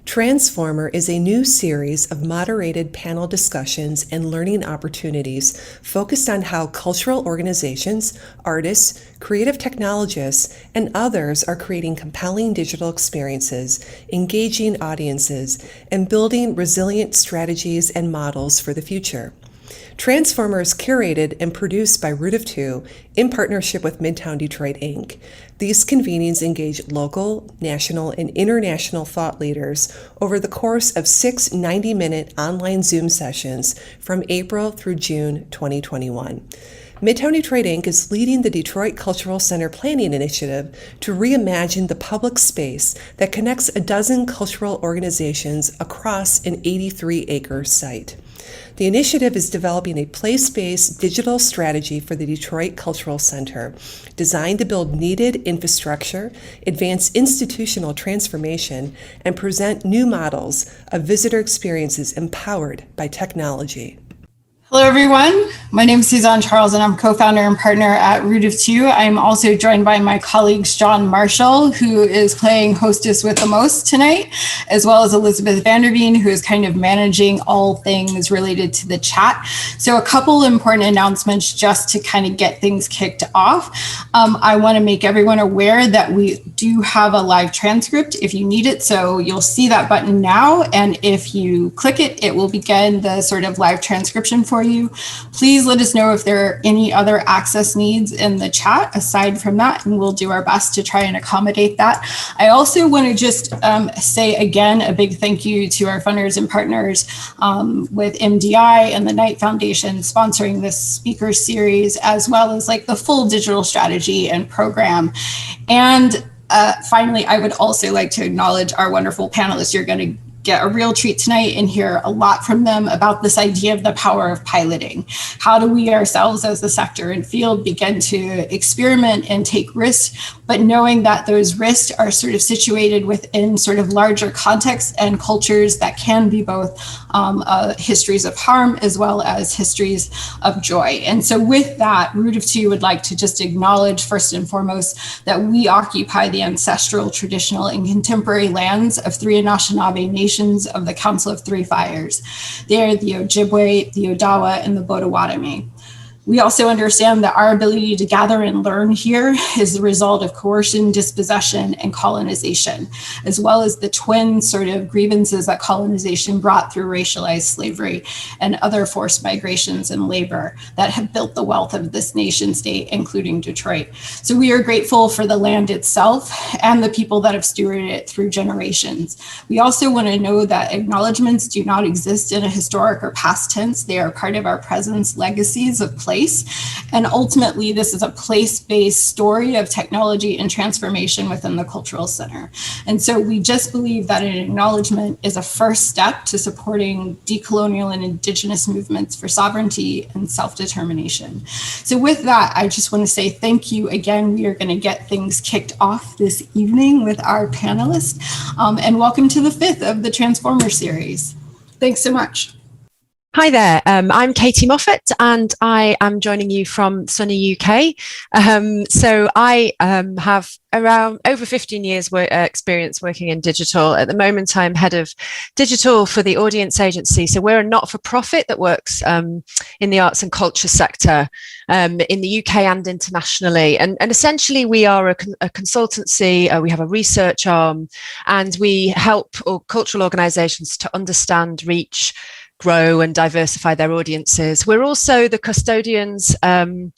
Transformer is a new series of moderated panel discussions and learning opportunities focused on how cultural organizations, artists, creative technologists, and others are creating compelling digital experiences, engaging audiences, and building resilient strategies and models for the future. Transformer is curated and produced by Root of Two in partnership with Midtown Detroit, Inc. These convenings engage local, national, and international thought leaders over the course of 6 90-minute online Zoom sessions from April through June 2021. Midtown Detroit, Inc. is leading the Detroit Cultural Center Planning Initiative to reimagine the public space that connects a dozen cultural organizations across an 83-acre site. The initiative is developing a place-based digital strategy for the Detroit Cultural Center, designed to build needed infrastructure, advance institutional transformation, and present new models of visitor experiences empowered by technology. Hello, everyone. My name is Suzanne Charles, and I'm co-founder and partner at Root of Two. I'm also joined by my colleagues, John Marshall, who is playing hostess with the most tonight, as well as Elizabeth Vanderveen, who is kind of managing all things related to the chat. So a couple important announcements just to kind of get things kicked off. I want to make everyone aware that we do have a live transcript if you need it. So you'll see that button now. And if you click it, it will begin the sort of live transcription for you. Please let us know if there are any other access needs in the chat aside from that, and we'll do our best to try and accommodate that. I also want to just say again a big thank you to our funders and partners with MDI and the Knight Foundation sponsoring this speaker series, as well as like the full digital strategy and program. And finally, I would also like to acknowledge our wonderful panelists. You're going to get a real treat tonight and hear a lot from them about this idea of the power of piloting. How do we ourselves as the sector and field begin to experiment and take risks, but knowing that those risks are sort of situated within sort of larger contexts and cultures that can be both histories of harm as well as histories of joy. And so with that, Root of Two would like to just acknowledge first and foremost that we occupy the ancestral, traditional, and contemporary lands of three Anishinaabe nations of the Council of Three Fires. They are the Ojibwe, the Odawa, and the Potawatomi. We also understand that our ability to gather and learn here is the result of coercion, dispossession, and colonization, as well as the twin sort of grievances that colonization brought through racialized slavery and other forced migrations and labor that have built the wealth of this nation state, including Detroit. So we are grateful for the land itself and the people that have stewarded it through generations. We also want to know that acknowledgements do not exist in a historic or past tense. They are part of our presence, legacies of place. And ultimately, this is a place-based story of technology and transformation within the cultural center. And so we just believe that an acknowledgement is a first step to supporting decolonial and indigenous movements for sovereignty and self-determination. So with that, I just want to say thank you again. We are going to get things kicked off this evening with our panelists. And welcome to the 5th of the Transformer series. Thanks so much. Hi there, I'm Katie Moffat and I am joining you from sunny UK. So I have around over 15 years experience working in digital. At the moment, I'm head of digital for the Audience Agency. So we're a not-for-profit that works in the arts and culture sector in the UK and internationally. And essentially, we are a consultancy, we have a research arm, and we help cultural organisations to understand, reach, grow and diversify their audiences. We're also the custodians and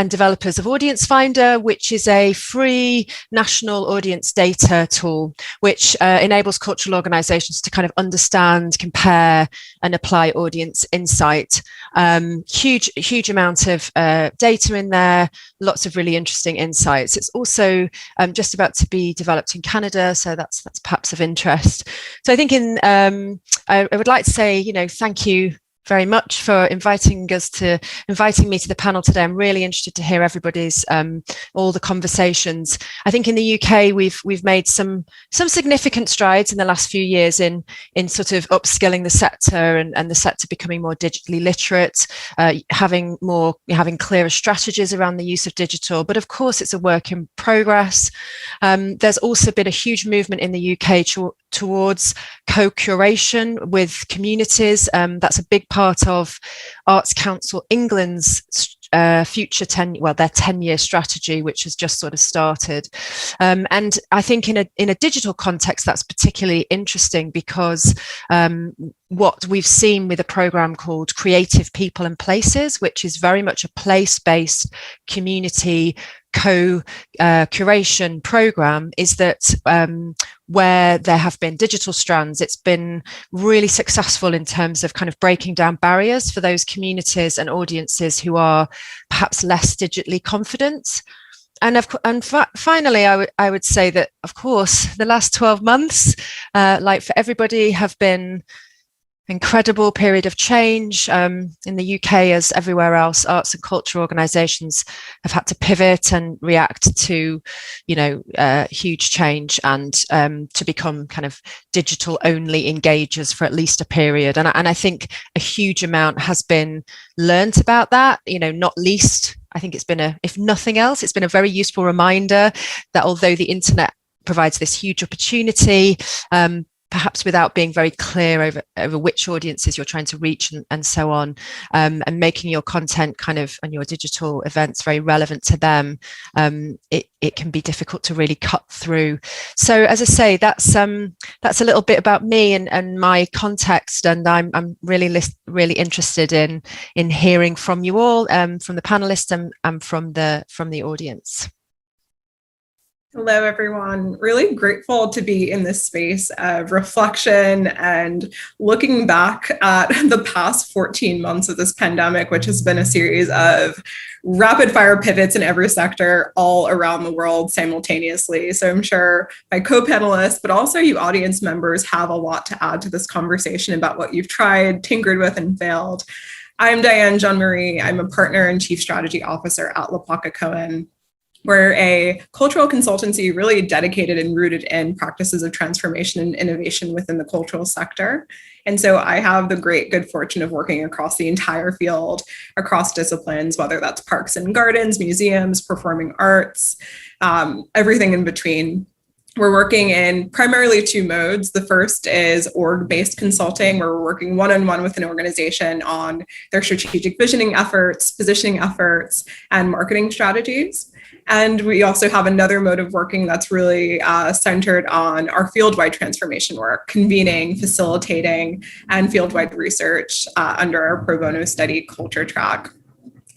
developers of Audience Finder, which is a free national audience data tool, which enables cultural organizations to kind of understand, compare and apply audience insight. Huge amount of data in there, lots of really interesting insights. It's also just about to be developed in Canada, so that's perhaps of interest. So I think I would like to say, thank you very much for inviting me to the panel today. I'm really interested to hear everybody's all the conversations. I think in the UK we've made some significant strides in the last few years in sort of upskilling the sector and the sector becoming more digitally literate, having clearer strategies around the use of digital. But of course, it's a work in progress. There's also been a huge movement in the UK towards co-curation with communities. That's a big part of Arts Council England's future their 10-year strategy, which has just sort of started. And I think in a digital context, that's particularly interesting because what we've seen with a program called Creative People and Places, which is very much a place-based community co-curation program, is that where there have been digital strands, it's been really successful in terms of kind of breaking down barriers for those communities and audiences who are perhaps less digitally confident. And finally, I would say that, of course, the last 12 months, like for everybody, have been incredible period of change. In the UK, as everywhere else, arts and culture organisations have had to pivot and react to, huge change and to become kind of digital only engagers for at least a period. And I think a huge amount has been learnt about that, not least. I think it's been if nothing else, it's been a very useful reminder that although the internet provides this huge opportunity, perhaps without being very clear over which audiences you're trying to reach and so on, and making your content and your digital events very relevant to them, it can be difficult to really cut through. So as I say, that's a little bit about me and my context, and I'm really interested in hearing from you all, from the panelists and from the audience. Hello, everyone. Really grateful to be in this space of reflection and looking back at the past 14 months of this pandemic, which has been a series of rapid fire pivots in every sector all around the world simultaneously. So I'm sure my co-panelists, but also you audience members, have a lot to add to this conversation about what you've tried, tinkered with, and failed. I'm Diane Jean-Marie. I'm a partner and chief strategy officer at LaPlaca Cohen. We're a cultural consultancy really dedicated and rooted in practices of transformation and innovation within the cultural sector. And so I have the great good fortune of working across the entire field, across disciplines, whether that's parks and gardens, museums, performing arts, everything in between. We're working in primarily two modes. The first is org-based consulting, where we're working one-on-one with an organization on their strategic visioning efforts, positioning efforts, and marketing strategies. And we also have another mode of working that's really centered on our field-wide transformation work, convening, facilitating, and field-wide research under our pro bono study culture track.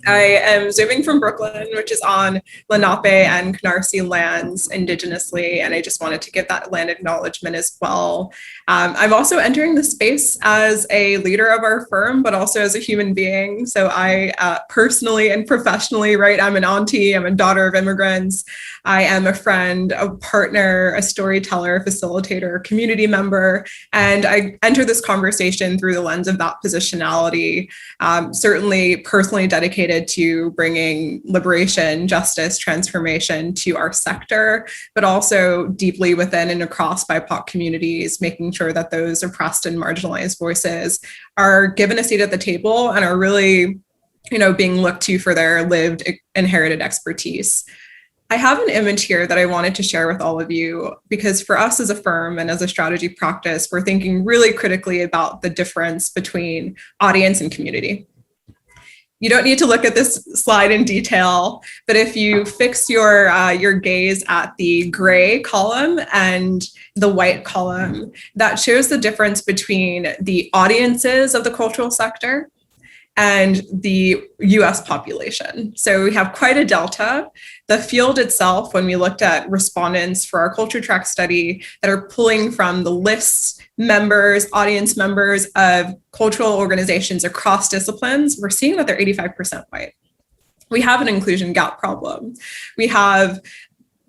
I am zooming from Brooklyn, which is on Lenape and Canarsie lands indigenously, and I just wanted to give that land acknowledgement as well. I'm also entering the space as a leader of our firm, but also as a human being. So I personally and professionally, I'm an auntie, I'm a daughter of immigrants, I am a friend, a partner, a storyteller, facilitator, community member, and I enter this conversation through the lens of that positionality, certainly personally dedicated to bringing liberation, justice, transformation to our sector, but also deeply within and across BIPOC communities, making sure that those oppressed and marginalized voices are given a seat at the table and are really, being looked to for their lived, inherited expertise. I have an image here that I wanted to share with all of you, because for us as a firm and as a strategy practice, we're thinking really critically about the difference between audience and community. You don't need to look at this slide in detail, but if you fix your gaze at the gray column and the white column, that shows the difference between the audiences of the cultural sector and the US population. So we have quite a delta. The field itself, when we looked at respondents for our culture track study that are pulling from the lists, members, audience members of cultural organizations across disciplines, we're seeing that they're 85% white. We have an inclusion gap problem. We have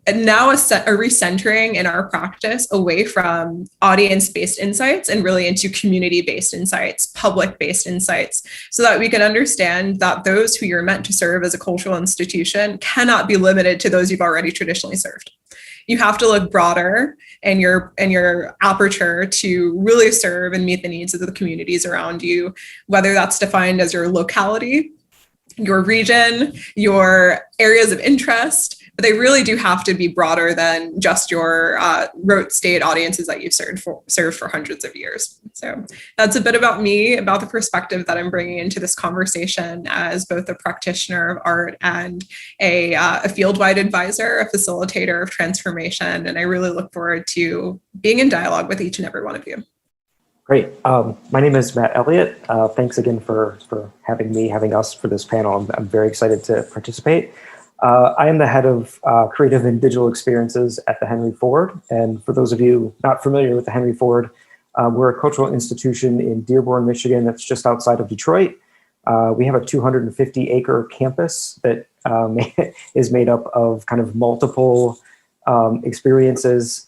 now a recentering in our practice away from audience-based insights and really into community-based insights, public-based insights, so that we can understand that those who you're meant to serve as a cultural institution cannot be limited to those you've already traditionally served. You have to look broader in your aperture to really serve and meet the needs of the communities around you, whether that's defined as your locality, your region, your areas of interest, but they really do have to be broader than just your rote state audiences that you've served for hundreds of years. So that's a bit about me, about the perspective that I'm bringing into this conversation as both a practitioner of art and a field-wide advisor, a facilitator of transformation. And I really look forward to being in dialogue with each and every one of you. Great. My name is Matt Elliott. Thanks again for having us for this panel. I'm very excited to participate. I am the head of creative and digital experiences at the Henry Ford. And for those of you not familiar with the Henry Ford, we're a cultural institution in Dearborn, Michigan, that's just outside of Detroit. We have a 250-acre campus that is made up of kind of multiple experiences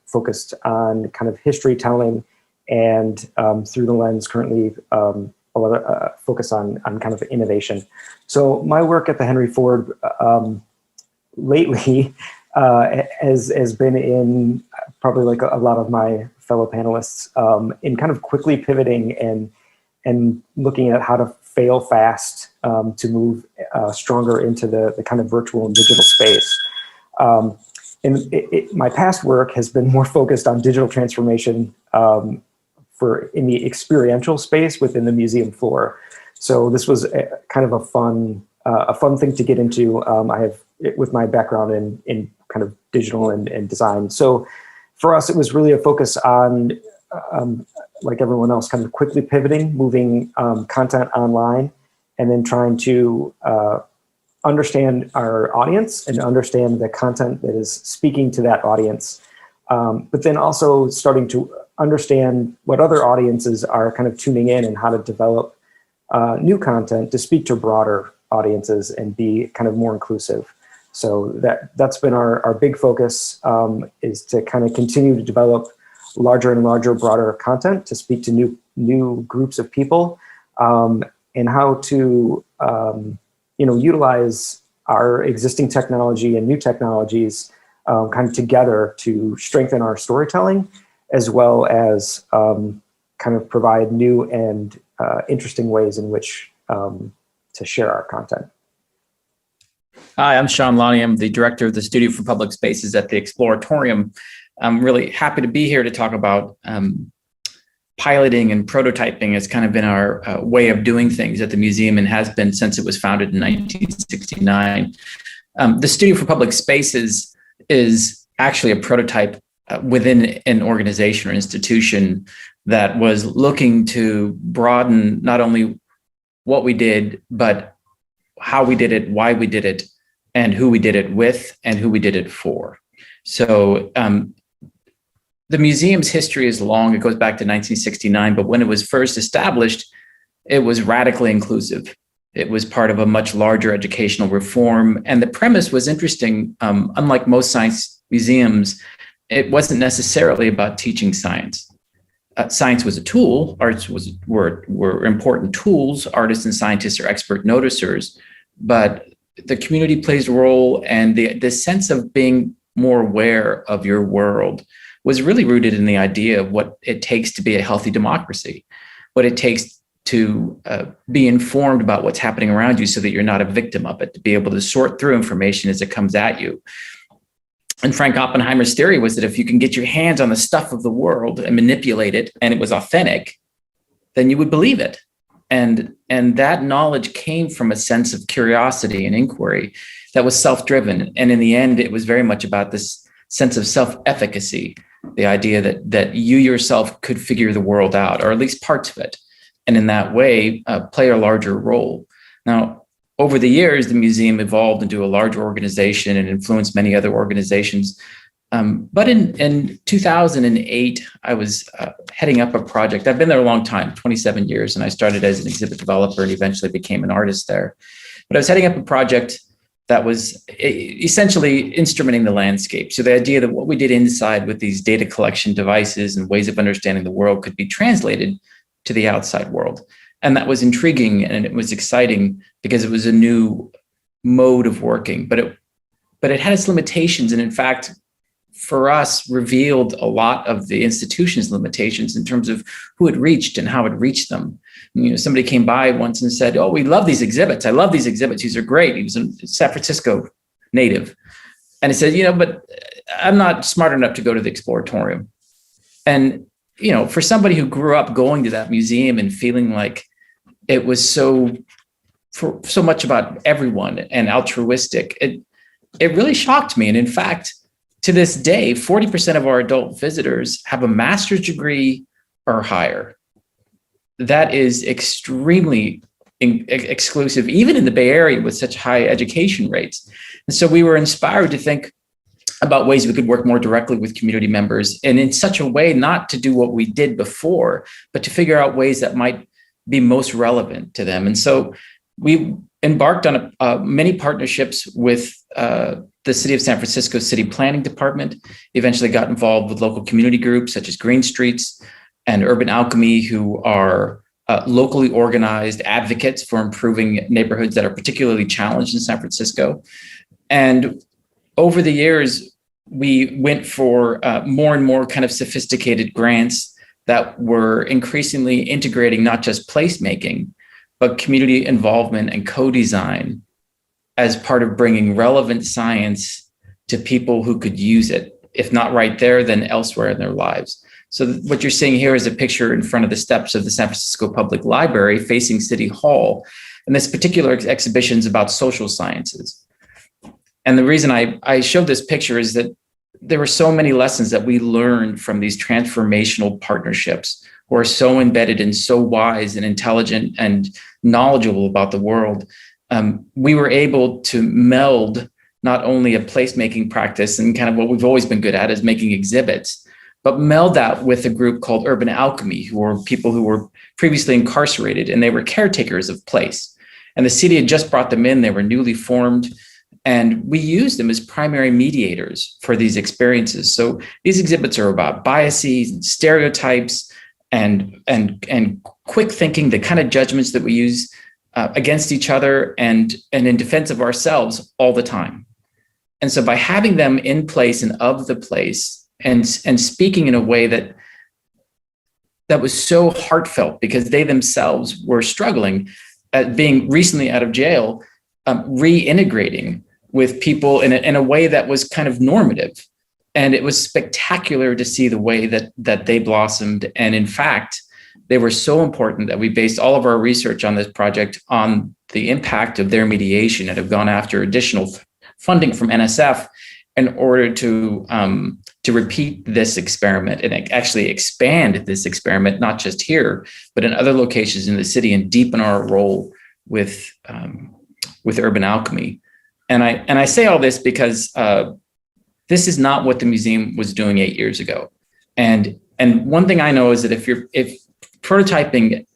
focused on kind of history telling, and through the lens currently a lot of focus on kind of innovation. So my work at the Henry Ford lately has been in probably like a lot of my fellow panelists in kind of quickly pivoting and looking at how to fail fast to move stronger into the kind of virtual and digital space. And my past work has been more focused on digital transformation in the experiential space within the museum floor. So this was kind of a fun thing to get into. I have, with my background in kind of digital and design. So for us, it was really a focus on, like everyone else, kind of quickly pivoting, moving content online, and then trying to understand our audience and understand the content that is speaking to that audience. But then also starting to understand what other audiences are kind of tuning in and how to develop new content to speak to broader audiences and be kind of more inclusive. So that's been our big focus, is to kind of continue to develop larger and larger, broader content to speak to new groups of people, and how to utilize our existing technology and new technologies kind of together to strengthen our storytelling, as well as kind of provide new and interesting ways in which to share our content. Hi, I'm Sean Lonnie. I'm the director of the Studio for Public Spaces at the Exploratorium. I'm really happy to be here to talk about piloting and prototyping has kind of been our way of doing things at the museum, and has been since it was founded in 1969. The Studio for Public Spaces is actually a prototype within an organization or institution that was looking to broaden not only what we did, but how we did it, why we did it, and who we did it with, and who we did it for. So the museum's history is long. It goes back to 1969, but when it was first established, it was radically inclusive. It was part of a much larger educational reform. And the premise was interesting. Unlike most science museums, it wasn't necessarily about teaching science. Science was a tool. Arts were important tools. Artists and scientists are expert noticers, but the community plays a role, and the sense of being more aware of your world was really rooted in the idea of what it takes to be a healthy democracy, what it takes to be informed about what's happening around you so that you're not a victim of it, to be able to sort through information as it comes at you. And Frank Oppenheimer's theory was that if you can get your hands on the stuff of the world and manipulate it, and it was authentic, then you would believe it. And that knowledge came from a sense of curiosity and inquiry that was self-driven. And in the end, it was very much about this sense of self-efficacy, the idea that you yourself could figure the world out, or at least parts of it, and in that way play a larger role. Now, over the years, the museum evolved into a larger organization and influenced many other organizations. But in 2008, I was heading up a project. I've been there a long time, 27 years, and I started as an exhibit developer and eventually became an artist there. But I was heading up a project that was essentially instrumenting the landscape. So the idea that what we did inside with these data collection devices and ways of understanding the world could be translated to the outside world. And that was intriguing, and it was exciting because it was a new mode of working, but it had its limitations. And in fact, for us, revealed a lot of the institution's limitations in terms of who it reached and how it reached them. Somebody came by once and said, "Oh, we love these exhibits. I love these exhibits. These are great." He was in San Francisco native. And I said, but I'm not smart enough to go to the Exploratorium. And, for somebody who grew up going to that museum and feeling like it was so much about everyone and altruistic, it really shocked me. And in fact, to this day, 40% of our adult visitors have a master's degree or higher. That is extremely exclusive, even in the Bay Area with such high education rates. And so we were inspired to think about ways we could work more directly with community members, and in such a way not to do what we did before, but to figure out ways that might be most relevant to them. And so we embarked on many partnerships with the City of San Francisco City Planning Department, eventually got involved with local community groups such as Green Streets and Urban Alchemy, who are locally organized advocates for improving neighborhoods that are particularly challenged in San Francisco. And over the years, we went for more and more kind of sophisticated grants that were increasingly integrating not just placemaking, but community involvement and co-design as part of bringing relevant science to people who could use it, if not right there, then elsewhere in their lives. So what you're seeing here is a picture in front of the steps of the San Francisco Public Library facing City Hall. And this particular exhibition is about social sciences. And the reason I showed this picture is that there were so many lessons that we learned from these transformational partnerships who are so embedded and so wise and intelligent and knowledgeable about the world. We were able to meld not only a placemaking practice and kind of what we've always been good at is making exhibits, but meld that with a group called Urban Alchemy, who were people who were previously incarcerated, and they were caretakers of place. And the city had just brought them in, they were newly formed, and we used them as primary mediators for these experiences. So these exhibits are about biases and stereotypes and quick thinking, the kind of judgments that we use against each other and in defense of ourselves all the time. And so by having them in place and of the place and speaking in a way that was so heartfelt because they themselves were struggling at being recently out of jail, reintegrating with people in a way that was kind of normative. And it was spectacular to see the way that they blossomed. And in fact, they were so important that we based all of our research on this project on the impact of their mediation and have gone after additional funding from NSF in order to repeat this experiment and actually expand this experiment, not just here, but in other locations in the city and deepen our role with Urban Alchemy. And I say all this because this is not what the museum was doing 8 years ago. And one thing I know is that if prototyping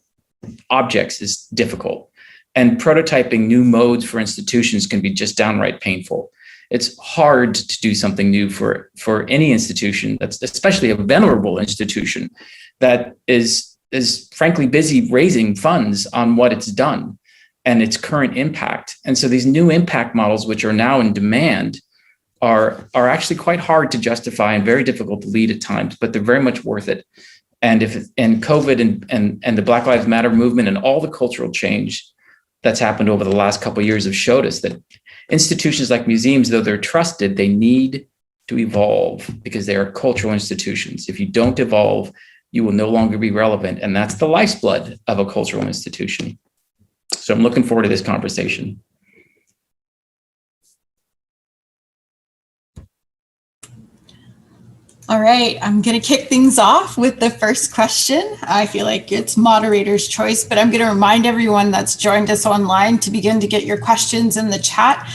objects is difficult, and prototyping new modes for institutions can be just downright painful. It's hard to do something new for any institution, that's especially a venerable institution that is frankly busy raising funds on what it's done and its current impact. And so these new impact models, which are now in demand, are actually quite hard to justify and very difficult to lead at times, but they're very much worth it. And COVID and the Black Lives Matter movement and all the cultural change that's happened over the last couple of years have showed us that institutions like museums, though they're trusted, they need to evolve because they are cultural institutions. If you don't evolve, you will no longer be relevant. And that's the lifeblood of a cultural institution. So I'm looking forward to this conversation. All right, I'm going to kick things off with the first question. I feel like it's moderator's choice, but I'm going to remind everyone that's joined us online to begin to get your questions in the chat.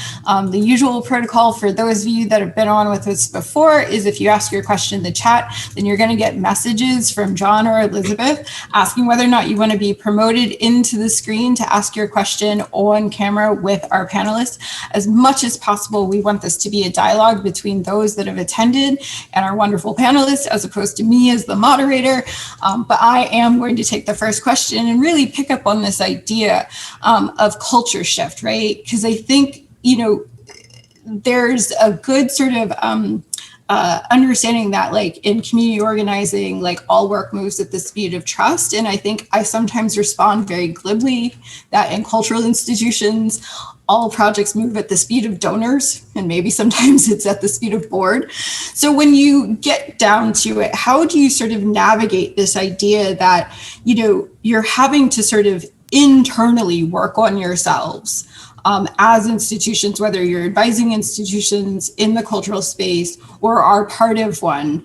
The usual protocol for those of you that have been on with us before is if you ask your question in the chat, then you're going to get messages from John or Elizabeth asking whether or not you want to be promoted into the screen to ask your question on camera with our panelists. As much as possible, we want this to be a dialogue between those that have attended and our wonderful panelists, as opposed to me as the moderator. But I am going to take the first question and really pick up on this idea of culture shift, right? Because I think, there's a good sort of understanding that like in community organizing, like all work moves at the speed of trust. And I think I sometimes respond very glibly that in cultural institutions, all projects move at the speed of donors, and maybe sometimes it's at the speed of board. So when you get down to it, how do you sort of navigate this idea that, you know, you're having to sort of internally work on yourselves as institutions, whether you're advising institutions in the cultural space or are part of one,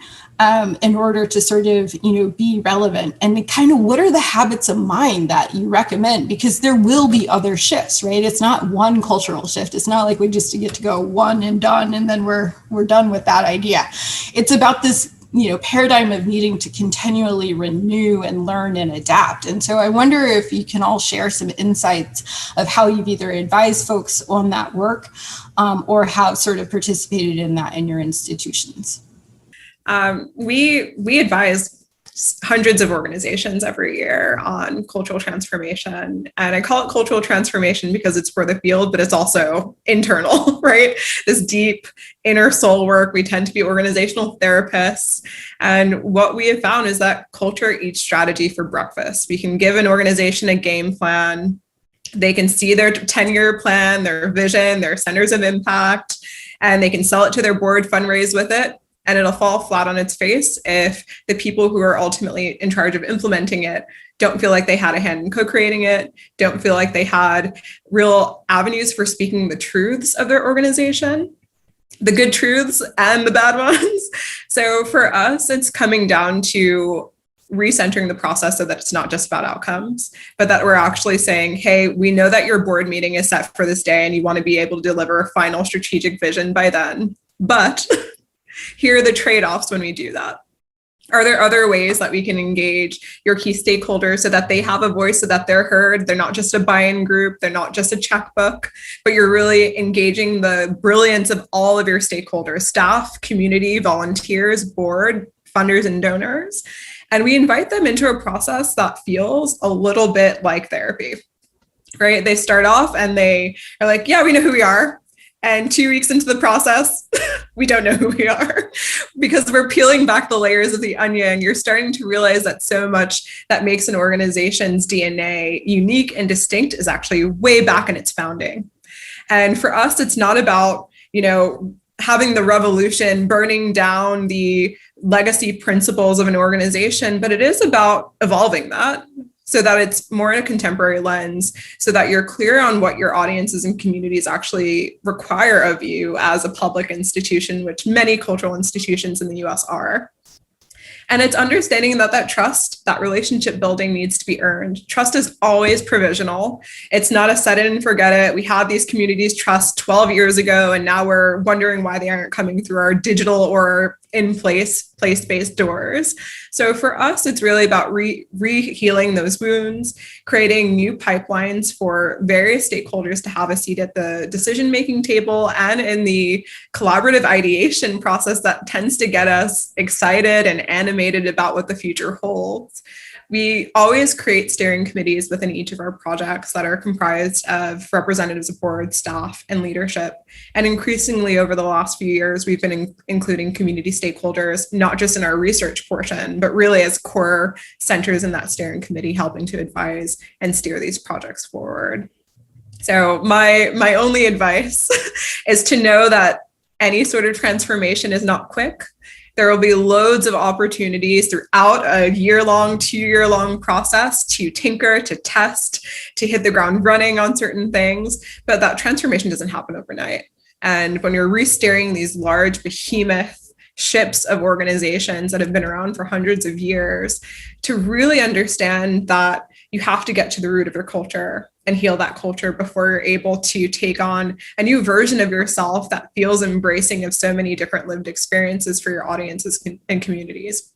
in order to sort of, you know, be relevant? And kind of what are the habits of mind that you recommend? Because there will be other shifts, right? It's not one cultural shift. It's not like we just get to go one and done and then we're done with that idea. It's about this, you know, paradigm of needing to continually renew and learn and adapt. And so I wonder if you can all share some insights of how you've either advised folks on that work or have sort of participated in that in your institutions. We advise hundreds of organizations every year on cultural transformation. And I call it cultural transformation because it's for the field, but it's also internal, right? This deep inner soul work. We tend to be organizational therapists. And what we have found is that culture eats strategy for breakfast. We can give an organization a game plan. They can see their 10-year plan, their vision, their centers of impact, and they can sell it to their board, fundraise with it. And it'll fall flat on its face if the people who are ultimately in charge of implementing it don't feel like they had a hand in co-creating it, don't feel like they had real avenues for speaking the truths of their organization, the good truths and the bad ones. So for us, it's coming down to recentering the process so that it's not just about outcomes, but that we're actually saying, hey, we know that your board meeting is set for this day and you want to be able to deliver a final strategic vision by then, but here are the trade-offs when we do that. Are there other ways that we can engage your key stakeholders so that they have a voice, so that they're heard? They're not just a buy-in group, they're not just a checkbook, but you're really engaging the brilliance of all of your stakeholders, staff, community, volunteers, board, funders, and donors. And we invite them into a process that feels a little bit like therapy, right? They start off and they are like, yeah, we know who we are. And 2 weeks into the process, we don't know who we are because we're peeling back the layers of the onion. You're starting to realize that so much that makes an organization's DNA unique and distinct is actually way back in its founding. And for us, it's not about, you know, having the revolution, burning down the legacy principles of an organization, but it is about evolving that so that it's more in a contemporary lens, so that you're clear on what your audiences and communities actually require of you as a public institution, which many cultural institutions in the US are. And it's understanding that that trust, that relationship building needs to be earned. Trust is always provisional. It's not a set it and forget it. We had these communities trust 12 years ago, and now we're wondering why they aren't coming through our digital or in place-based doors. So for us, it's really about re-healing those wounds, creating new pipelines for various stakeholders to have a seat at the decision-making table and in the collaborative ideation process that tends to get us excited and animated about what the future holds. We always create steering committees within each of our projects that are comprised of representatives of board, staff, and leadership. And increasingly over the last few years, we've been including community stakeholders, not just in our research portion, but really as core centers in that steering committee, helping to advise and steer these projects forward. So my only advice is to know that any sort of transformation is not quick. There will be loads of opportunities throughout a year-long, 2-year-long process to tinker, to test, to hit the ground running on certain things, but that transformation doesn't happen overnight. And when you're re-steering these large behemoth ships of organizations that have been around for hundreds of years, to really understand that you have to get to the root of your culture and heal that culture before you're able to take on a new version of yourself that feels embracing of so many different lived experiences for your audiences and communities.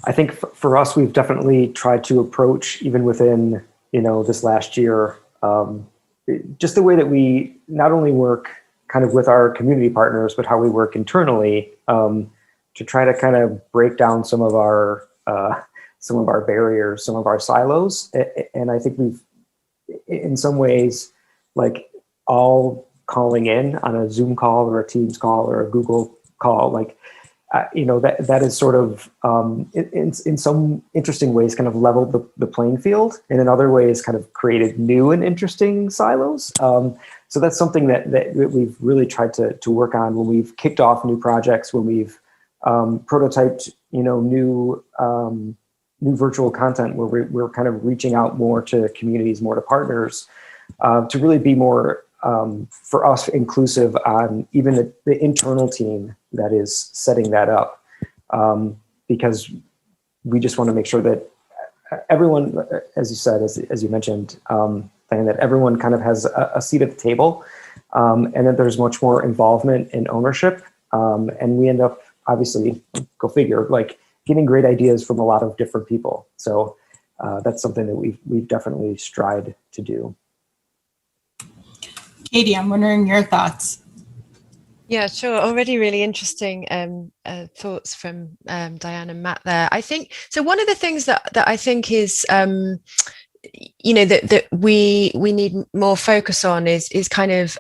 I think for us, we've definitely tried to approach, even within, this last year, just the way that we not only work kind of with our community partners, but how we work internally, to try to kind of break down some of our barriers, some of our silos. And I think we've, in some ways, like all calling in on a Zoom call or a Teams call or a Google call. Like, that is sort of, in some interesting ways, kind of leveled the playing field, and in other ways kind of created new and interesting silos. So that's something that we've really tried to work on when we've kicked off new projects, when we've prototyped, new virtual content, where we're kind of reaching out more to communities, more to partners, to really be more, for us, inclusive on even the internal team that is setting that up, because we just want to make sure that everyone, as you said, as you mentioned, Diane, that everyone kind of has a seat at the table, and that there's much more involvement and ownership, and we end up, obviously, go figure, like getting great ideas from a lot of different people. So that's something that we've definitely strived to do. Katie, I'm wondering your thoughts. Yeah, sure. Already really interesting thoughts from Diane and Matt there. I think so. One of the things that I think is that we need more focus on is kind of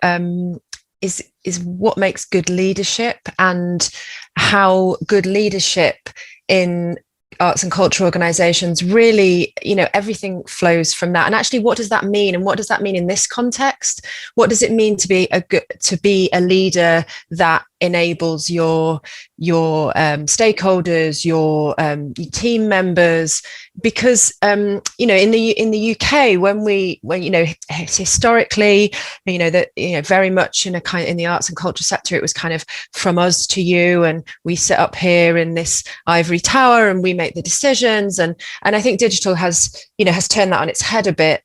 is what makes good leadership, and how good leadership in arts and culture organizations really, everything flows from that. And actually, what does that mean? And what does that mean in this context? What does it mean to be a leader that enables your stakeholders, your team members? Because in the UK, when historically, very much in the arts and culture sector, it was kind of from us to you, and we sit up here in this ivory tower and we make the decisions. And I think digital has turned that on its head a bit.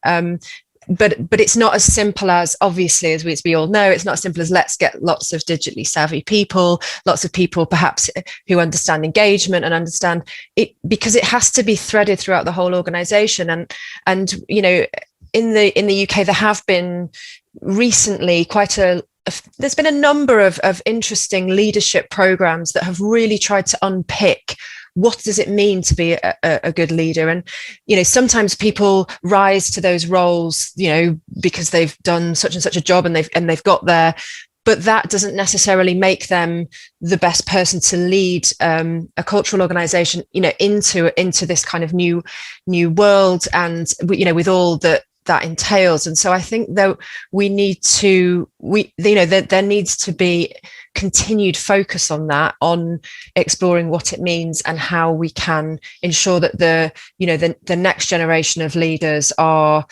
But it's not as simple as, obviously, as we all know, it's not as simple as let's get lots of digitally savvy people, lots of people perhaps who understand engagement and understand it, because it has to be threaded throughout the whole organization. And in the UK, there have been recently there's been a number of interesting leadership programs that have really tried to unpick what does it mean to be a good leader. And sometimes people rise to those roles because they've done such and such a job and they've got there, but that doesn't necessarily make them the best person to lead a cultural organization into this kind of new world, and with all that entails. And so I think that there needs to be continued focus on that, on exploring what it means and how we can ensure that the next generation of leaders are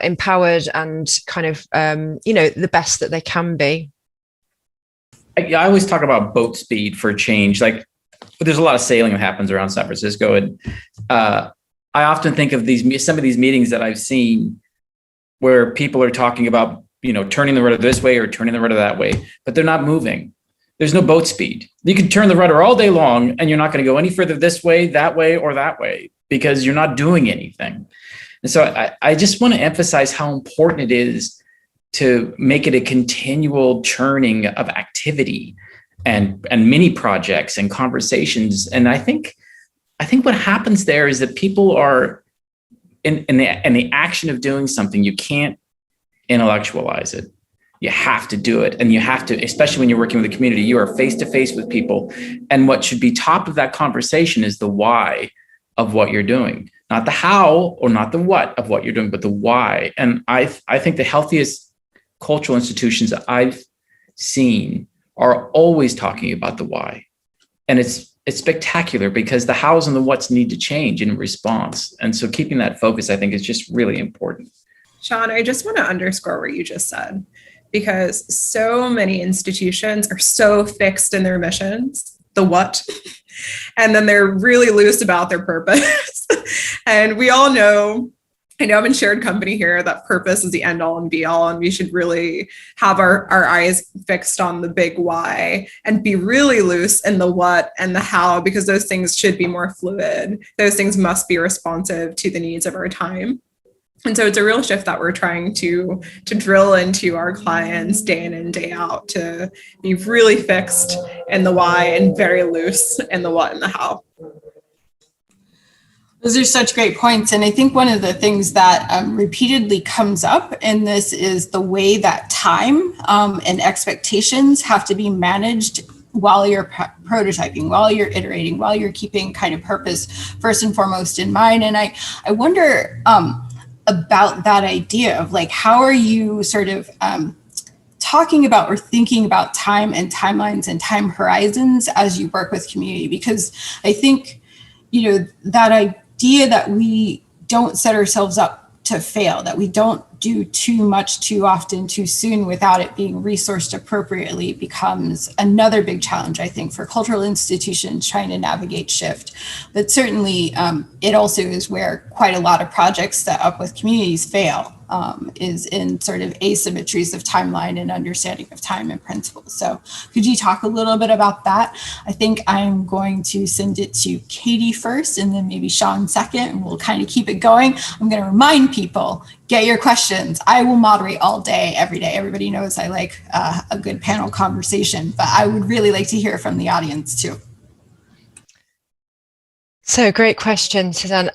empowered and kind of the best that they can be. I always talk about boat speed for change. Like, there's a lot of sailing that happens around San Francisco, and I often think of some of these meetings that I've seen where people are talking about, turning the rudder this way or turning the rudder that way, but they're not moving. There's no boat speed. You can turn the rudder all day long and you're not going to go any further this way, or that way, because you're not doing anything. And so I just want to emphasize how important it is to make it a continual churning of activity and mini projects and conversations. And I think what happens there is that people are in the action of doing something. You can't intellectualize it. You have to do it. And you have to, especially when you're working with a community, you are face to face with people. And what should be top of that conversation is the why of what you're doing, not the how or not the what of what you're doing, but the why. And I think the healthiest cultural institutions that I've seen are always talking about the why. And it's spectacular because the hows and the whats need to change in response. And so keeping that focus, I think, is just really important. Sean, I just want to underscore what you just said, because so many institutions are so fixed in their missions, the what, and then they're really loose about their purpose. And we all know, I know I'm in shared company here, that purpose is the end all and be all, and we should really have our eyes fixed on the big why and be really loose in the what and the how, because those things should be more fluid. Those things must be responsive to the needs of our time. And so it's a real shift that we're trying to drill into our clients day in and day out, to be really fixed in the why and very loose in the what and the how. Those are such great points. And I think one of the things that repeatedly comes up in this is the way that time and expectations have to be managed while you're prototyping, while you're iterating, while you're keeping kind of purpose first and foremost in mind. And I wonder about that idea of like, how are you sort of talking about or thinking about time and timelines and time horizons as you work with community? Because I think, that idea that we don't set ourselves up to fail, that we don't do too much too often too soon without it being resourced appropriately, becomes another big challenge, I think, for cultural institutions trying to navigate shift. But certainly it also is where quite a lot of projects set up with communities fail, is in sort of asymmetries of timeline and understanding of time and principles. So could you talk a little bit about that? I think I'm going to send it to Katie first and then maybe Sean second, and we'll kind of keep it going. I'm going to remind people, get your questions. I will moderate all day, every day. Everybody knows I like a good panel conversation, but I would really like to hear from the audience too. So great question, Suzanne.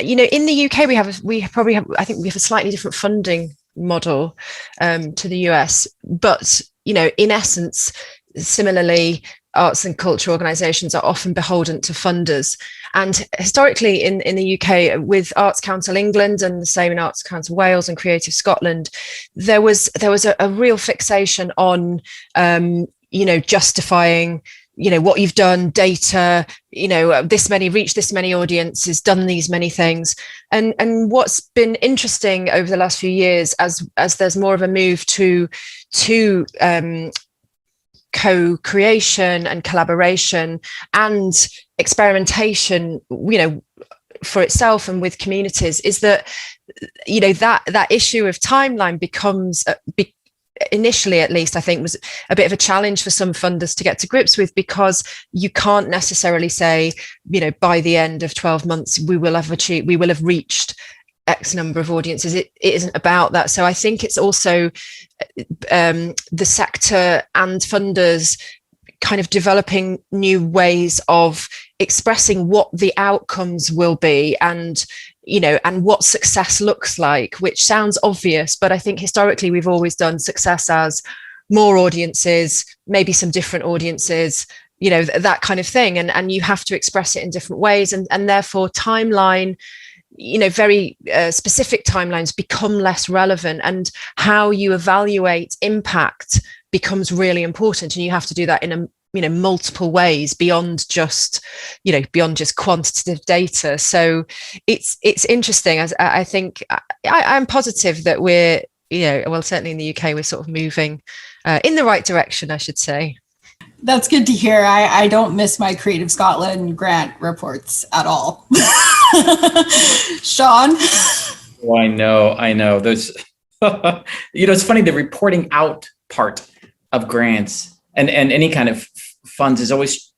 In the UK, we probably have a slightly different funding model to the US, but in essence, similarly, arts and culture organisations are often beholden to funders. And historically in the UK, with Arts Council England and the same in Arts Council Wales and Creative Scotland, there was a real fixation on justifying what you've done, data, this many, reached this many audiences, done these many things. And what's been interesting over the last few years, as there's more of a move to co-creation and collaboration and experimentation, for itself and with communities, is that that issue of timeline becomes initially, at least, I think, was a bit of a challenge for some funders to get to grips with, because you can't necessarily say, by the end of 12 months, we will have reached X number of audiences. It isn't about that. So I think it's also the sector and funders kind of developing new ways of expressing what the outcomes will be, and what success looks like, which sounds obvious, but I think historically we've always done success as more audiences, maybe some different audiences, that kind of thing, and you have to express it in different ways, and therefore timeline, very specific timelines become less relevant, and how you evaluate impact becomes really important, and you have to do that in a multiple ways beyond just quantitative data. So it's interesting. As I think I'm positive that we're certainly in the UK we're sort of moving in the right direction, I should say. That's good to hear. I don't miss my Creative Scotland grant reports at all. Sean? Oh, I know. There's, it's funny, the reporting out part of grants and any kind of funds is always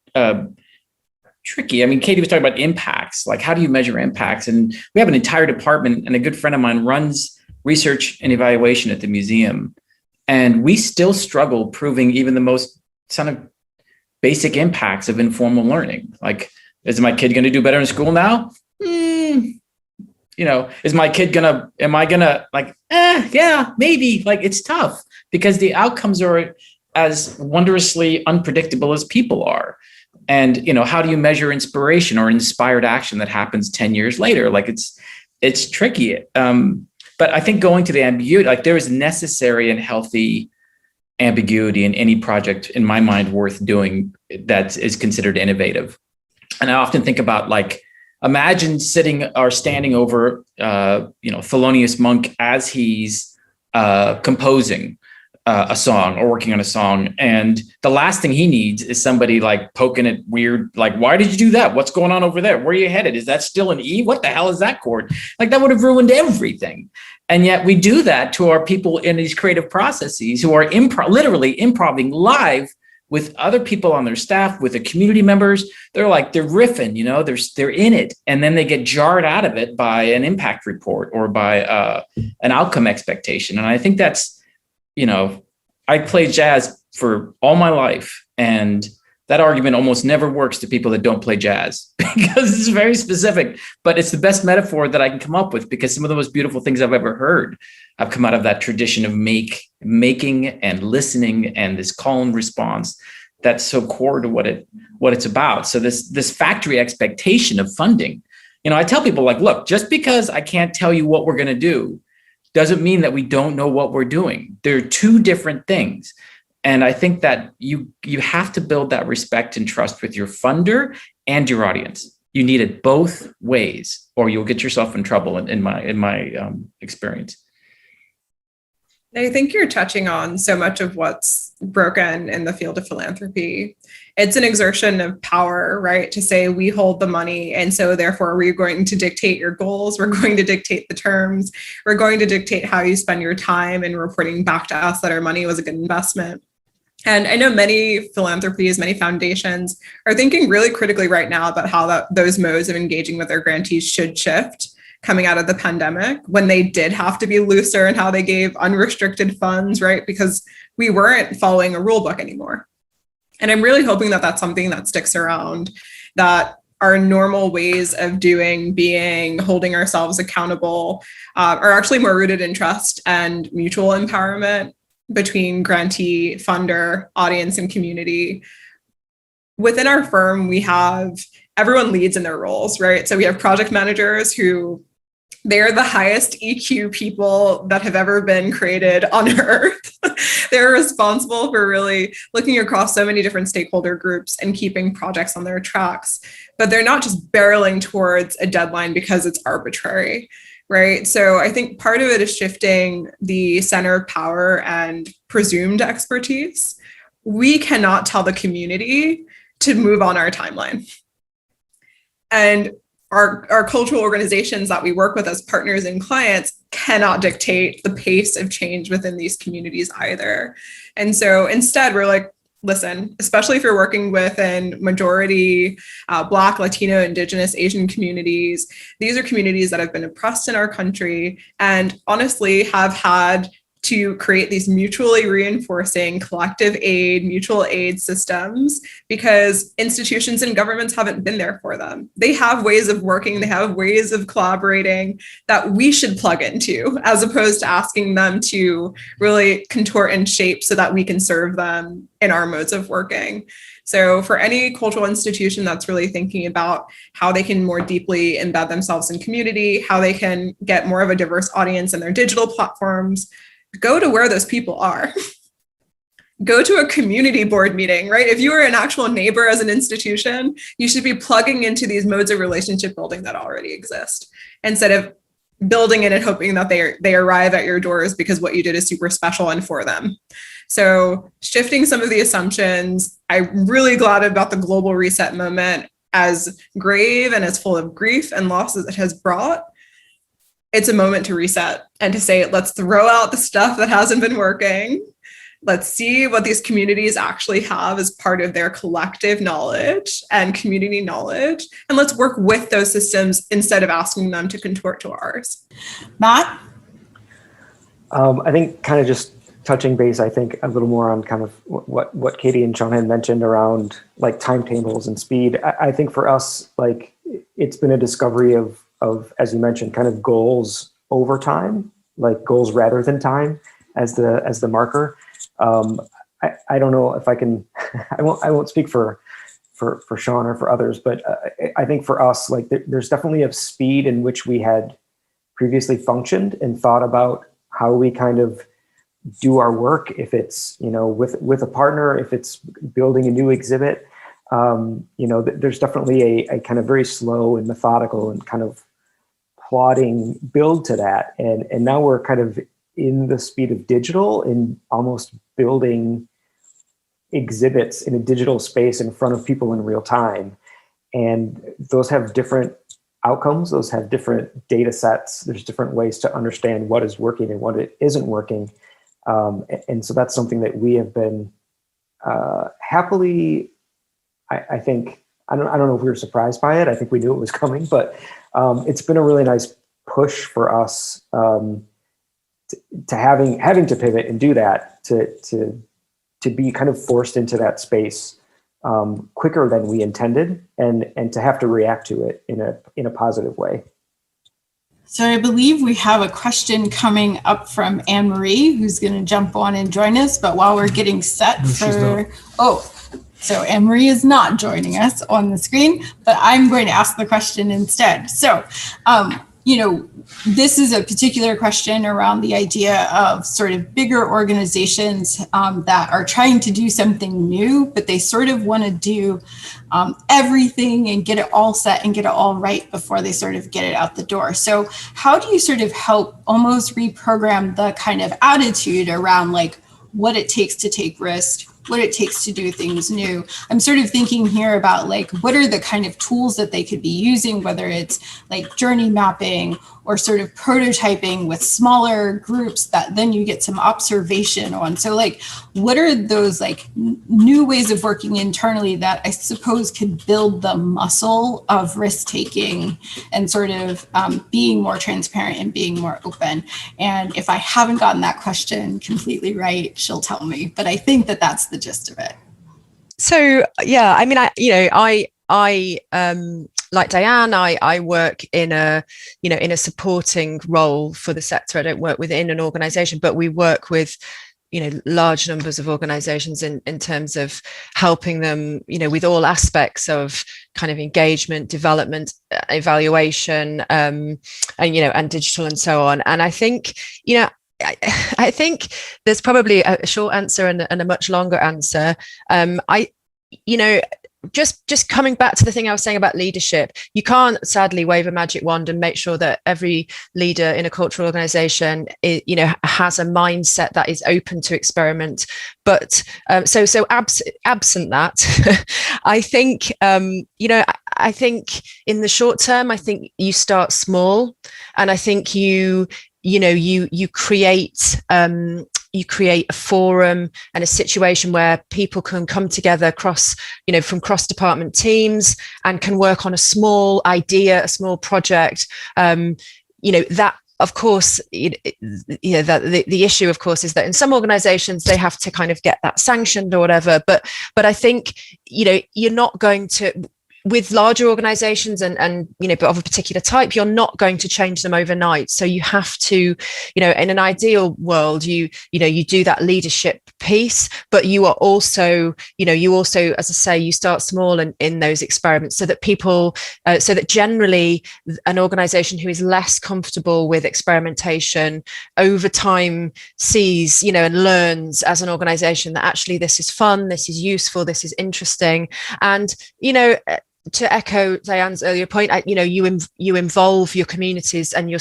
tricky. I mean, Katie was talking about impacts, like how do you measure impacts? And we have an entire department, and a good friend of mine runs research and evaluation at the museum. And we still struggle proving even the most kind of basic impacts of informal learning. Like, is my kid going to do better in school now? Is my kid yeah, maybe. Like, it's tough because the outcomes are as wondrously unpredictable as people are. And, how do you measure inspiration or inspired action that happens 10 years later? Like, it's tricky. But I think going to the ambiguity, like, there is necessary and healthy ambiguity in any project, in my mind, worth doing that is considered innovative. And I often think about, like, imagine sitting or standing over, Thelonious Monk as he's composing a song or working on a song. And the last thing he needs is somebody like poking it weird, like, why did you do that? What's going on over there? Where are you headed? Is that still an E? What the hell is that chord? Like, that would have ruined everything. And yet we do that to our people in these creative processes who are literally improvising live with other people on their staff, with the community members. They're riffing, they're in it. And then they get jarred out of it by an impact report or by an outcome expectation. And I think that's, I played jazz for all my life, and that argument almost never works to people that don't play jazz because it's very specific, but it's the best metaphor that I can come up with, because some of the most beautiful things I've ever heard have come out of that tradition of making and listening and this call and response that's so core to what it's about. So this factory expectation of funding, I tell people, like, look, just because I can't tell you what we're going to do doesn't mean that we don't know what we're doing. They're two different things. And I think that you have to build that respect and trust with your funder and your audience. You need it both ways, or you'll get yourself in trouble in my experience. I think you're touching on so much of what's broken in the field of philanthropy. It's an exertion of power, right? To say we hold the money, and so therefore we're going to dictate your goals, we're going to dictate the terms, we're going to dictate how you spend your time, and reporting back to us that our money was a good investment. And I know many philanthropies, many foundations are thinking really critically right now about how those modes of engaging with their grantees should shift coming out of the pandemic, when they did have to be looser in how they gave unrestricted funds, right? Because we weren't following a rule book anymore. And I'm really hoping that that's something that sticks around, that our normal ways of being, holding ourselves accountable are actually more rooted in trust and mutual empowerment between grantee, funder, audience, and community. Within our firm, we have everyone leads in their roles, right? So we have project managers who they're the highest EQ people that have ever been created on earth. They're responsible for really looking across so many different stakeholder groups and keeping projects on their tracks. But they're not just barreling towards a deadline because it's arbitrary, right? So I think part of it is shifting the center of power and presumed expertise. We cannot tell the community to move on our timeline. And our cultural organizations that we work with as partners and clients cannot dictate the pace of change within these communities either. And so instead, we're like, listen, especially if you're working within majority Black, Latino, Indigenous, Asian communities, these are communities that have been oppressed in our country and honestly have had to create these mutually reinforcing collective aid, mutual aid systems, because institutions and governments haven't been there for them. They have ways of working, they have ways of collaborating that we should plug into, as opposed to asking them to really contort and shape so that we can serve them in our modes of working. So for any cultural institution that's really thinking about how they can more deeply embed themselves in community, how they can get more of a diverse audience in their digital platforms, go to where those people are. Go to a community board meeting, right? If you are an actual neighbor as an institution, you should be plugging into these modes of relationship building that already exist, instead of building it and hoping that they arrive at your doors because what you did is super special and for them. So shifting some of the assumptions. I'm really glad about the global reset moment, as grave and as full of grief and loss as it has brought. It's a moment to reset and to say, let's throw out the stuff that hasn't been working. Let's see what these communities actually have as part of their collective knowledge and community knowledge. And let's work with those systems instead of asking them to contort to ours. Matt? I think kind of just touching base, I think a little more on kind of what Katie and Sean had mentioned around like timetables and speed. I think for us, like it's been a discovery of, as you mentioned, kind of goals over time, like goals rather than time as the marker. I don't know if I can, I won't speak for Sean or for others, but I think for us, like there's definitely a speed in which we had previously functioned and thought about how we kind of do our work. If it's, with a partner, if it's building a new exhibit, there's definitely a kind of very slow and methodical and kind of plodding build to that. And now we're kind of in the speed of digital and almost building exhibits in a digital space in front of people in real time. And those have different outcomes. Those have different data sets. There's different ways to understand what is working and what it isn't working. And so that's something that we have been happily, I think, I don't know if we were surprised by it. I think we knew it was coming, but it's been a really nice push for us to having to pivot and do that, to be kind of forced into that space quicker than we intended, and to have to react to it in a positive way. So I believe we have a question coming up from Anne Marie, who's going to jump on and join us. But while we're getting set So Anne-Marie is not joining us on the screen, but I'm going to ask the question instead. So, this is a particular question around the idea of sort of bigger organizations that are trying to do something new, but they sort of want to do everything and get it all set and get it all right before they sort of get it out the door. So how do you sort of help almost reprogram the kind of attitude around like what it takes to take risks, what it takes to do things new? I'm sort of thinking here about like, what are the kind of tools that they could be using, whether it's like journey mapping or sort of prototyping with smaller groups that then you get some observation on. So like, what are those like new ways of working internally that I suppose could build the muscle of risk taking and sort of being more transparent and being more open? And if I haven't gotten that question completely right, she'll tell me, but I think that that's the gist of it. So yeah, I mean, I like Diane, I work in a supporting role for the sector. I don't work within an organization, but we work with large numbers of organizations in terms of helping them with all aspects of kind of engagement, development, evaluation, and digital and so on. And I think I think there's probably a short answer and a much longer answer. Just coming back to the thing I was saying about leadership, you can't sadly wave a magic wand and make sure that every leader in a cultural organization has a mindset that is open to experiment. But so absent that, I think I think in the short term, I think you start small, and I think you create a forum and a situation where people can come together from cross-department teams and can work on a small idea, a small project. That, of course, the issue, of course, is that in some organizations they have to kind of get that sanctioned or whatever. But I think you're not going to. With larger organizations and but of a particular type, you're not going to change them overnight. So you have to, in an ideal world, you do that leadership piece, but you are also, as I say, you start small in those experiments so that people, so that generally an organization who is less comfortable with experimentation over time sees, and learns as an organization that actually this is fun, this is useful, this is interesting. And, to echo Diane's earlier point, you involve your communities and your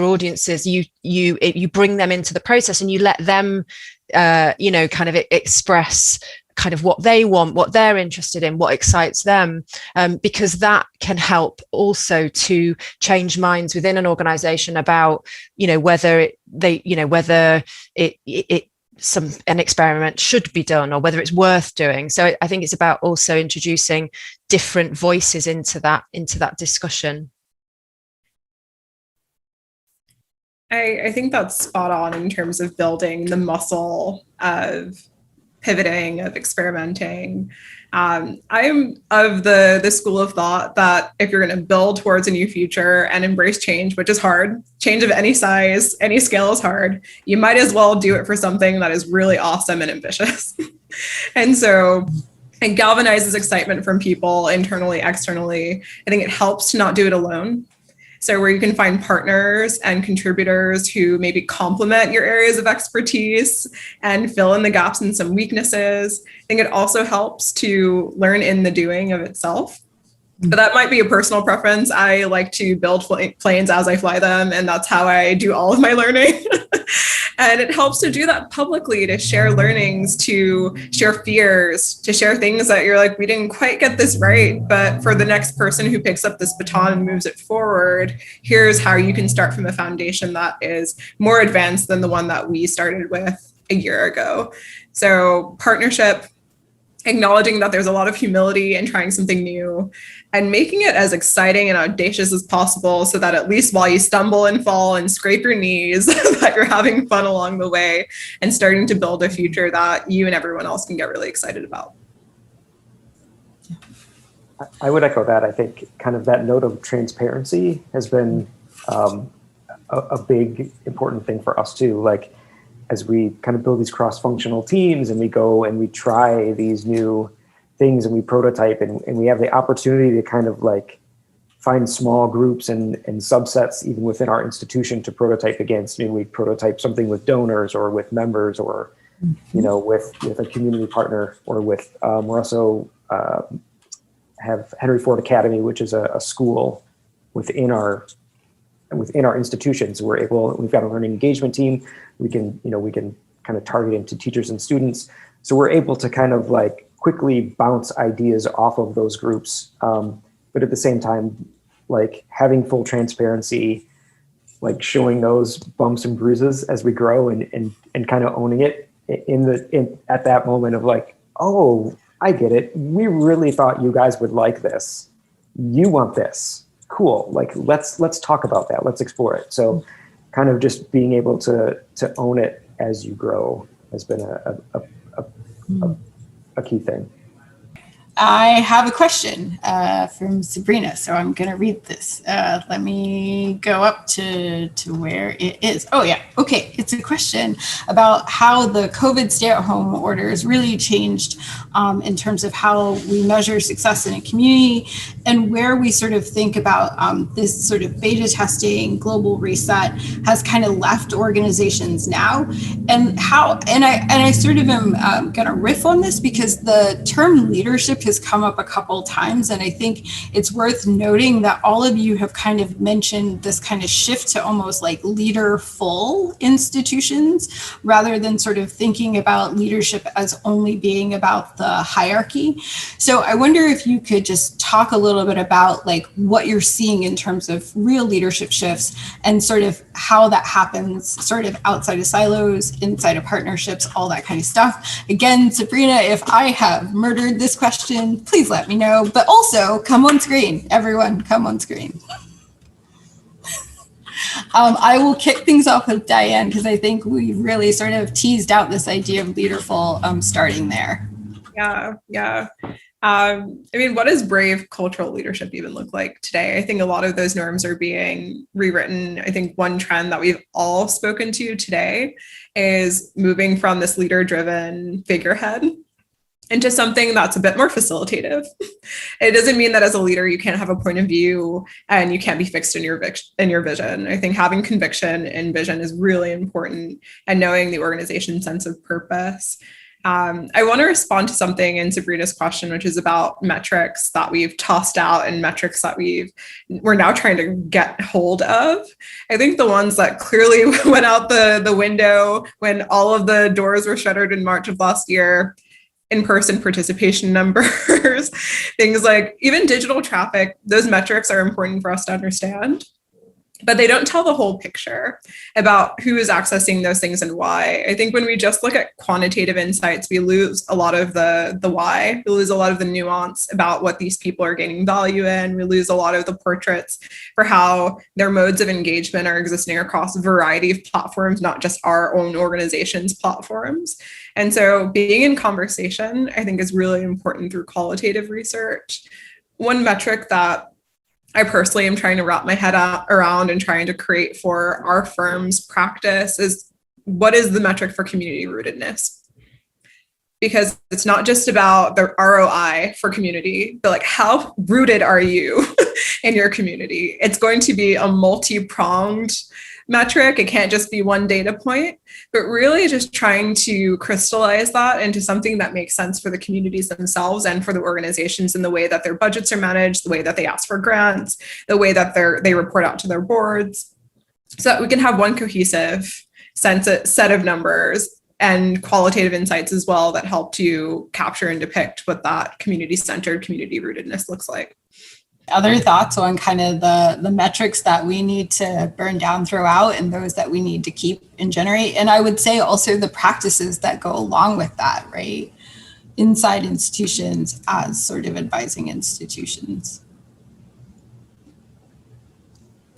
audiences. You bring them into the process and you let them, kind of express kind of what they want, what they're interested in, what excites them, because that can help also to change minds within an organization about, whether an experiment should be done or whether it's worth doing. So I think it's about also introducing different voices into that discussion. I think that's spot on in terms of building the muscle of pivoting, of experimenting. I'm of the school of thought that if you're going to build towards a new future and embrace change, which is hard, change of any size, any scale is hard, you might as well do it for something that is really awesome and ambitious. And so it galvanizes excitement from people internally, externally. I think it helps to not do it alone. So where you can find partners and contributors who maybe complement your areas of expertise and fill in the gaps and some weaknesses. I think it also helps to learn in the doing of itself. But that might be a personal preference. I like to build planes as I fly them, and that's how I do all of my learning. And it helps to do that publicly, to share learnings, to share fears, to share things that you're like, we didn't quite get this right, but for the next person who picks up this baton and moves it forward, here's how you can start from a foundation that is more advanced than the one that we started with a year ago. So partnership, acknowledging that there's a lot of humility in trying something new and making it as exciting and audacious as possible so that at least while you stumble and fall and scrape your knees, that you're having fun along the way and starting to build a future that you and everyone else can get really excited about. I would echo that. I think kind of that note of transparency has been a big important thing for us too. Like, as we kind of build these cross-functional teams and we go and we try these new things and we prototype and we have the opportunity to kind of like find small groups and subsets even within our institution to prototype against. Maybe we prototype something with donors or with members or, you know, with a community partner or with, we're also have Henry Ford Academy, which is a school within our institutions. We've got a learning engagement team. We can kind of target into teachers and students. So we're able to kind of like quickly bounce ideas off of those groups. But at the same time, like having full transparency, like showing those bumps and bruises as we grow and kind of owning it at that moment of like, oh, I get it. We really thought you guys would like this. You want this. Cool. Like, let's talk about that. Let's explore it. So kind of just being able to own it as you grow has been a key thing. I have a question from Sabrina, so I'm going to read this. Let me go up to where it is. Oh, yeah. Okay. It's a question about how the COVID stay-at-home orders really changed in terms of how we measure success in a community and where we sort of think about this sort of beta testing, global reset has kind of left organizations now, and how. And I sort of am going to riff on this because the term leadership has come up a couple times, and I think it's worth noting that all of you have kind of mentioned this kind of shift to almost like leaderful institutions rather than sort of thinking about leadership as only being about the hierarchy. So I wonder if you could just talk a little bit about like what you're seeing in terms of real leadership shifts and sort of how that happens sort of outside of silos, inside of partnerships, all that kind of stuff. Again, Sabrina, if I have murdered this question, please let me know, but also come on screen. Everyone come on screen. I will kick things off with Diane because I think we really sort of teased out this idea of leaderful starting there. Yeah. I mean, what does brave cultural leadership even look like today? I think a lot of those norms are being rewritten. I think one trend that we've all spoken to today is moving from this leader-driven figurehead into something that's a bit more facilitative. It doesn't mean that as a leader, you can't have a point of view and you can't be fixed in your vision. I think having conviction and vision is really important, and knowing the organization's sense of purpose. I want to respond to something in Sabrina's question, which is about metrics that we've tossed out and metrics that we're now trying to get hold of. I think the ones that clearly went out the window when all of the doors were shuttered in March of last year, in-person participation numbers, things like even digital traffic, those metrics are important for us to understand, but they don't tell the whole picture about who is accessing those things and why. I think when we just look at quantitative insights, we lose a lot of the why. We lose a lot of the nuance about what these people are gaining value in. We lose a lot of the portraits for how their modes of engagement are existing across a variety of platforms, not just our own organization's platforms. And so being in conversation, I think, is really important through qualitative research. One metric that I personally am trying to wrap my head around and trying to create for our firm's practice is, what is the metric for community rootedness? Because it's not just about the ROI for community, but like, how rooted are you in your community? It's going to be a multi-pronged metric. It can't just be one data point, but really just trying to crystallize that into something that makes sense for the communities themselves and for the organizations in the way that their budgets are managed, the way that they ask for grants, the way that they report out to their boards, so that we can have one cohesive set of numbers and qualitative insights as well that help to capture and depict what that community-centered, community-rootedness looks like. Other thoughts on kind of the metrics that we need to burn down throughout and those that we need to keep and generate. And I would say also the practices that go along with that, right? Inside institutions as sort of advising institutions.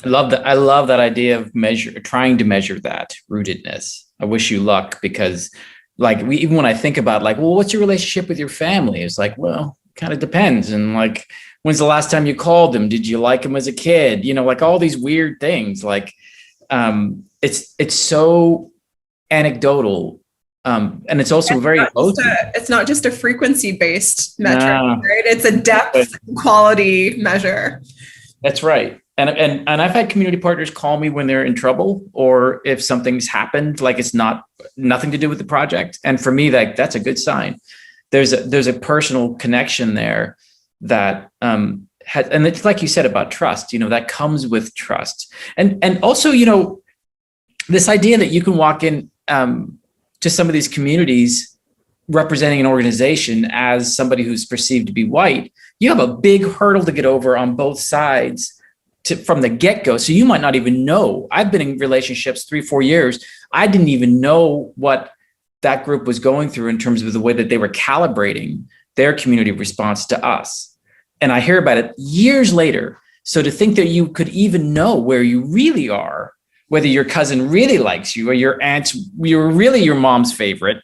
I love that idea of trying to measure that rootedness. I wish you luck, because like even when I think about like, well, what's your relationship with your family? It's like, well, kind of depends. And like, when's the last time you called them? Did you like them as a kid? You know, like all these weird things. Like, it's so anecdotal, and it's also very it's not just a frequency-based metric, Nah. right? It's a depth quality measure. That's right. And I've had community partners call me when they're in trouble, or if something's happened, like it's nothing to do with the project. And for me, that's a good sign. There's a personal connection there that and it's like you said about trust, that comes with trust. And also, this idea that you can walk in to some of these communities representing an organization as somebody who's perceived to be white, you have a big hurdle to get over on both sides from the get-go. So you might not even know. I've been in relationships 3-4 years. I didn't even know what that group was going through in terms of the way that they were calibrating their community response to us. And I hear about it years later. So to think that you could even know where you really are, whether your cousin really likes you or you're really your mom's favorite,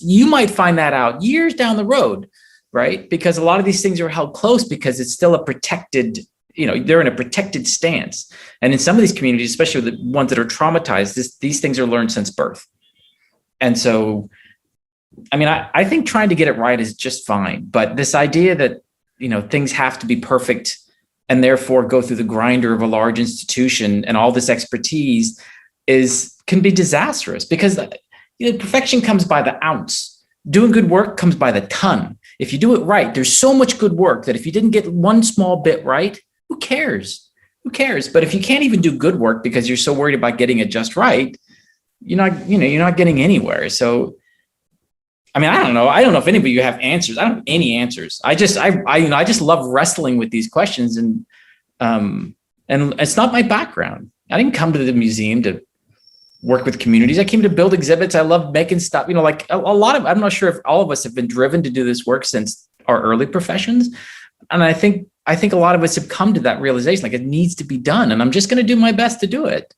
you might find that out years down the road, right? Because a lot of these things are held close because it's still a protected, they're in a protected stance. And in some of these communities, especially the ones that are traumatized, these things are learned since birth. And so, I think trying to get it right is just fine. But this idea that, things have to be perfect and therefore go through the grinder of a large institution and all this expertise can be disastrous, because perfection comes by the ounce. Doing good work comes by the ton. If you do it right, there's so much good work that if you didn't get one small bit right, who cares? Who cares? But if you can't even do good work because you're so worried about getting it just right, you're not getting anywhere. So, I don't know. I don't know if anybody you have answers. I don't have any answers. I just love wrestling with these questions, and it's not my background. I didn't come to the museum to work with communities. I came to build exhibits. I love making stuff. Like a lot of. I'm not sure if all of us have been driven to do this work since our early professions, and I think a lot of us have come to that realization, like it needs to be done, and I'm just going to do my best to do it.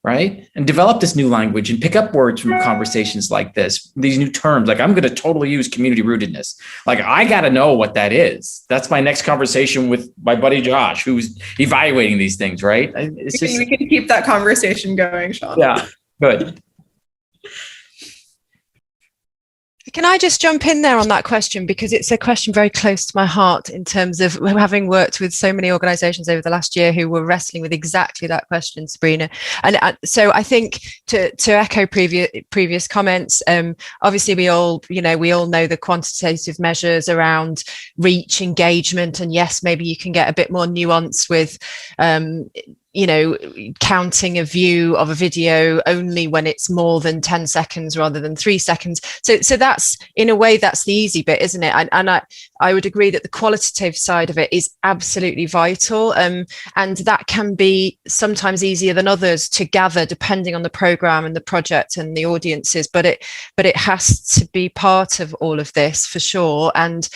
Right? And develop this new language and pick up words from conversations like this, these new terms. Like I'm going to totally use community rootedness. Like I got to know what that is. That's my next conversation with my buddy Josh, who's evaluating these things. Right? We can keep that conversation going, Sean. Yeah, good. Can I just jump in there on that question, because it's a question very close to my heart in terms of having worked with so many organizations over the last year who were wrestling with exactly that question, Sabrina. And so I think to echo previous comments, obviously we all know the quantitative measures around reach, engagement, and yes, maybe you can get a bit more nuanced with counting a view of a video only when it's more than 10 seconds rather than 3 seconds. So that's, in a way, that's the easy bit, isn't it? And I would agree that the qualitative side of it is absolutely vital. And that can be sometimes easier than others to gather depending on the program and the project and the audiences, but it has to be part of all of this for sure. And,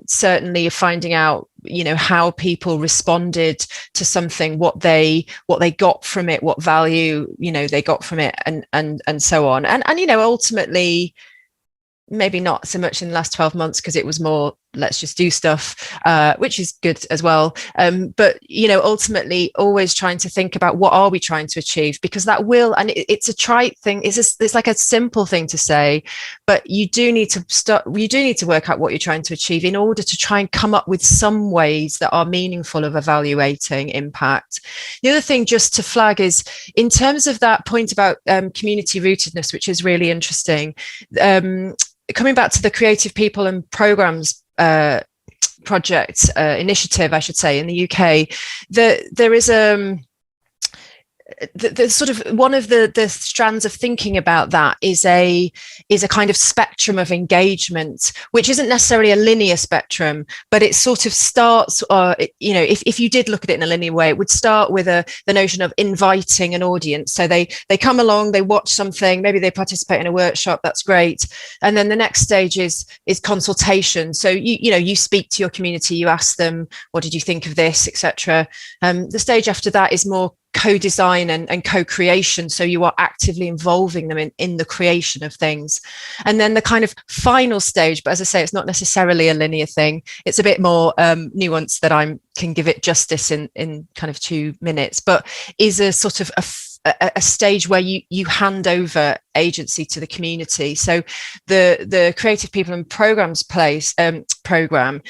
certainly finding out how people responded to something, what they got from it, what value they got from it, and so on, and ultimately, maybe not so much in the last 12 months because it was more let's just do stuff, which is good as well, but ultimately always trying to think about what are we trying to achieve, because that will, and it's a trite thing, it's like a simple thing to say, but you do need to work out what you're trying to achieve in order to try and come up with some ways that are meaningful of evaluating impact. The other thing just to flag is in terms of that point about community rootedness, which is really interesting, coming back to the Creative People and Programs project initiative, I should say, in the UK, there is the sort of one of the strands of thinking about that is a kind of spectrum of engagement, which isn't necessarily a linear spectrum, but it sort of starts, if you did look at it in a linear way, it would start with the notion of inviting an audience. So they come along, they watch something, maybe they participate in a workshop, that's great, and then the next stage is consultation. So you speak to your community, you ask them, what did you think of this, etc. The stage after that is more co-design and co-creation, so you are actively involving them in the creation of things. And then the kind of final stage, but as I say, it's not necessarily a linear thing, it's a bit more nuanced that I can give it justice in kind of 2 minutes, but is a sort of a stage where you hand over agency to the community. So the Creative People and Programs program,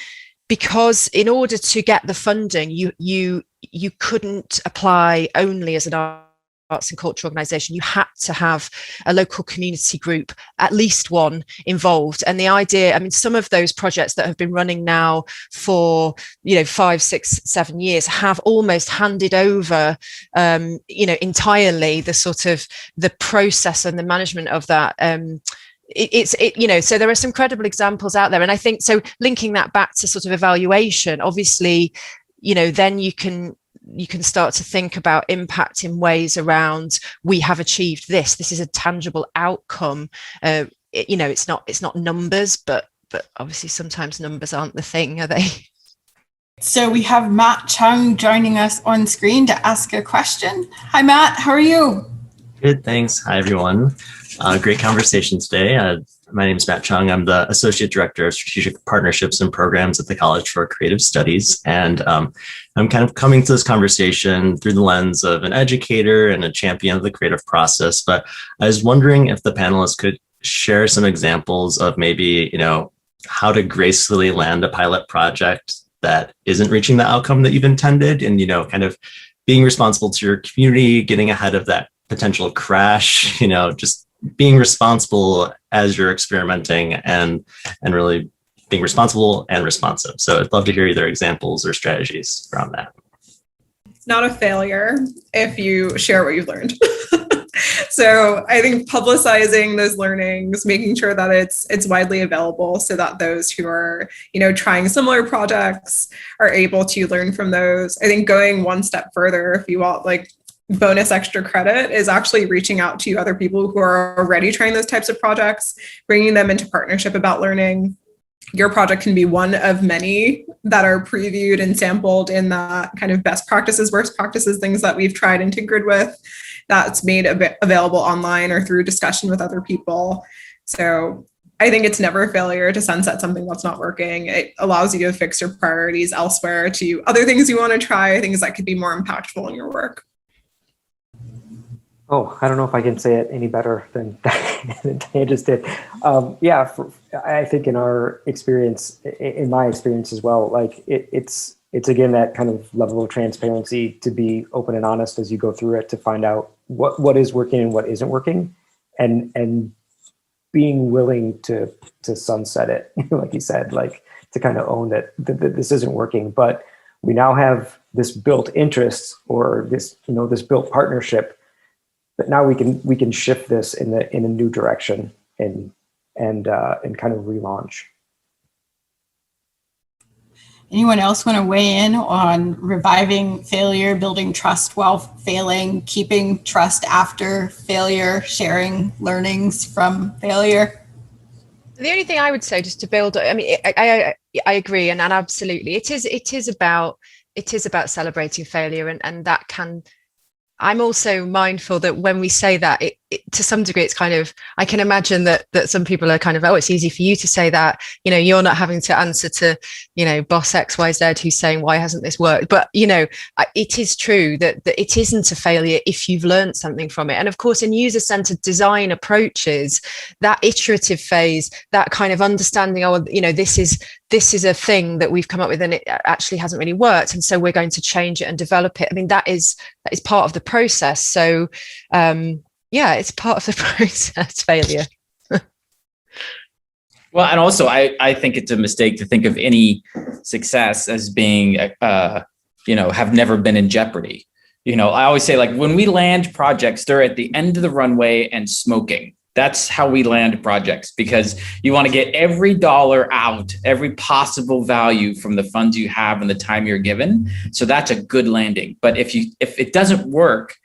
because in order to get the funding, you couldn't apply only as an arts and culture organisation. You had to have a local community group, at least one, involved. And the idea, I mean, some of those projects that have been running now for 5, 6, 7 years have almost handed over entirely the sort of the process and the management of that. So there are some credible examples out there. And I think, so linking that back to sort of evaluation, obviously, then you can start to think about impact in ways around, we have achieved this is a tangible outcome. It's not numbers, but obviously sometimes numbers aren't the thing, are they? So we have Matt Chung joining us on screen to ask a question. Hi, Matt, how are you? Good, thanks. Hi, everyone. Great conversation today. My name is Matt Chung. I'm the Associate Director of Strategic Partnerships and Programs at the College for Creative Studies. And I'm kind of coming to this conversation through the lens of an educator and a champion of the creative process. But I was wondering if the panelists could share some examples of maybe, how to gracefully land a pilot project that isn't reaching the outcome that you've intended, and, kind of being responsible to your community, getting ahead of that potential crash, just being responsible as you're experimenting and really being responsible and responsive. So I'd love to hear either examples or strategies around that. It's not a failure if you share what you've learned. So I think publicizing those learnings, making sure that it's widely available so that those who are, trying similar projects are able to learn from those. I think going one step further, if you want, bonus extra credit, is actually reaching out to other people who are already trying those types of projects, bringing them into partnership about learning. Your project can be one of many that are previewed and sampled in that kind of best practices, worst practices, things that we've tried and tinkered with, that's made available online or through discussion with other people. So I think it's never a failure to sunset something that's not working. It allows you to fix your priorities elsewhere to other things you want to try, things that could be more impactful in your work. Oh, I don't know if I can say it any better than Diane just did. I think in our experience, in my experience as well, it's again that kind of level of transparency, to be open and honest as you go through it, to find out what is working and what isn't working, and being willing to sunset it, like you said, to kind of own that this isn't working, but we now have this built interest, or this built partnership. But now we can shift this in a new direction and kind of relaunch. Anyone else want to weigh in on reviving failure, building trust while failing, keeping trust after failure, sharing learnings from failure? The only thing I would say, just to build, I mean, I agree, and absolutely, it is about celebrating failure, and that can. I'm also mindful that when we say that, it to some degree, it's kind of, I can imagine that some people are kind of, oh, it's easy for you to say that, you're not having to answer to, boss XYZ who's saying, why hasn't this worked? But, it is true that it isn't a failure if you've learned something from it. And of course, in user-centered design approaches, that iterative phase, that kind of understanding, this is a thing that we've come up with and it actually hasn't really worked. And so we're going to change it and develop it. I mean, that is part of the process. So, it's part of the process, failure. Well, and also I think it's a mistake to think of any success as being, have never been in jeopardy. I always say, when we land projects, they're at the end of the runway and smoking. That's how we land projects, because you want to get every dollar out, every possible value from the funds you have and the time you're given. So that's a good landing. But if it doesn't work,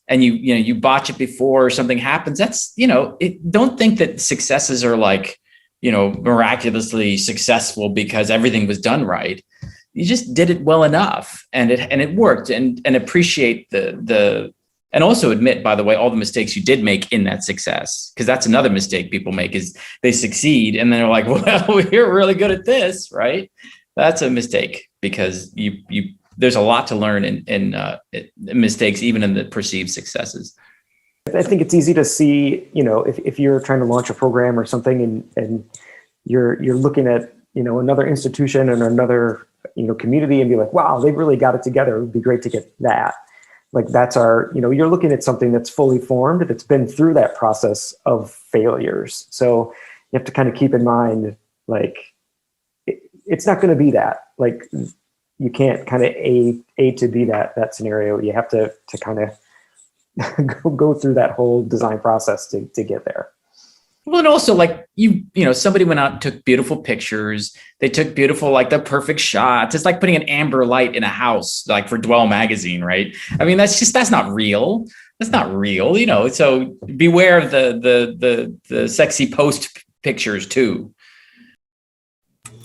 and you botch it before something happens, that's, don't think that successes are miraculously successful because everything was done right. You just did it well enough and it worked, and appreciate and also admit, by the way, all the mistakes you did make in that success, because that's another mistake people make, is they succeed and then they're like, well, we're really good at this, right? That's a mistake, because you there's a lot to learn in mistakes, even in the perceived successes. I think it's easy to see, if you're trying to launch a program or something and you're looking at, another institution and another, community and be like, wow, they've really got it together. It would be great to get that. Like that's you're looking at something that's fully formed, that's been through that process of failures. So you have to kind of keep in mind, like, it's not going to be that. Like, you can't kind of A to B that scenario. You have to kind of go through that whole design process to get there. Well, and also like somebody went out and took beautiful pictures. They took beautiful, like the perfect shots. It's like putting an amber light in a house, like for Dwell magazine, right? I mean, that's not real. That's not real, so beware of the sexy post pictures too.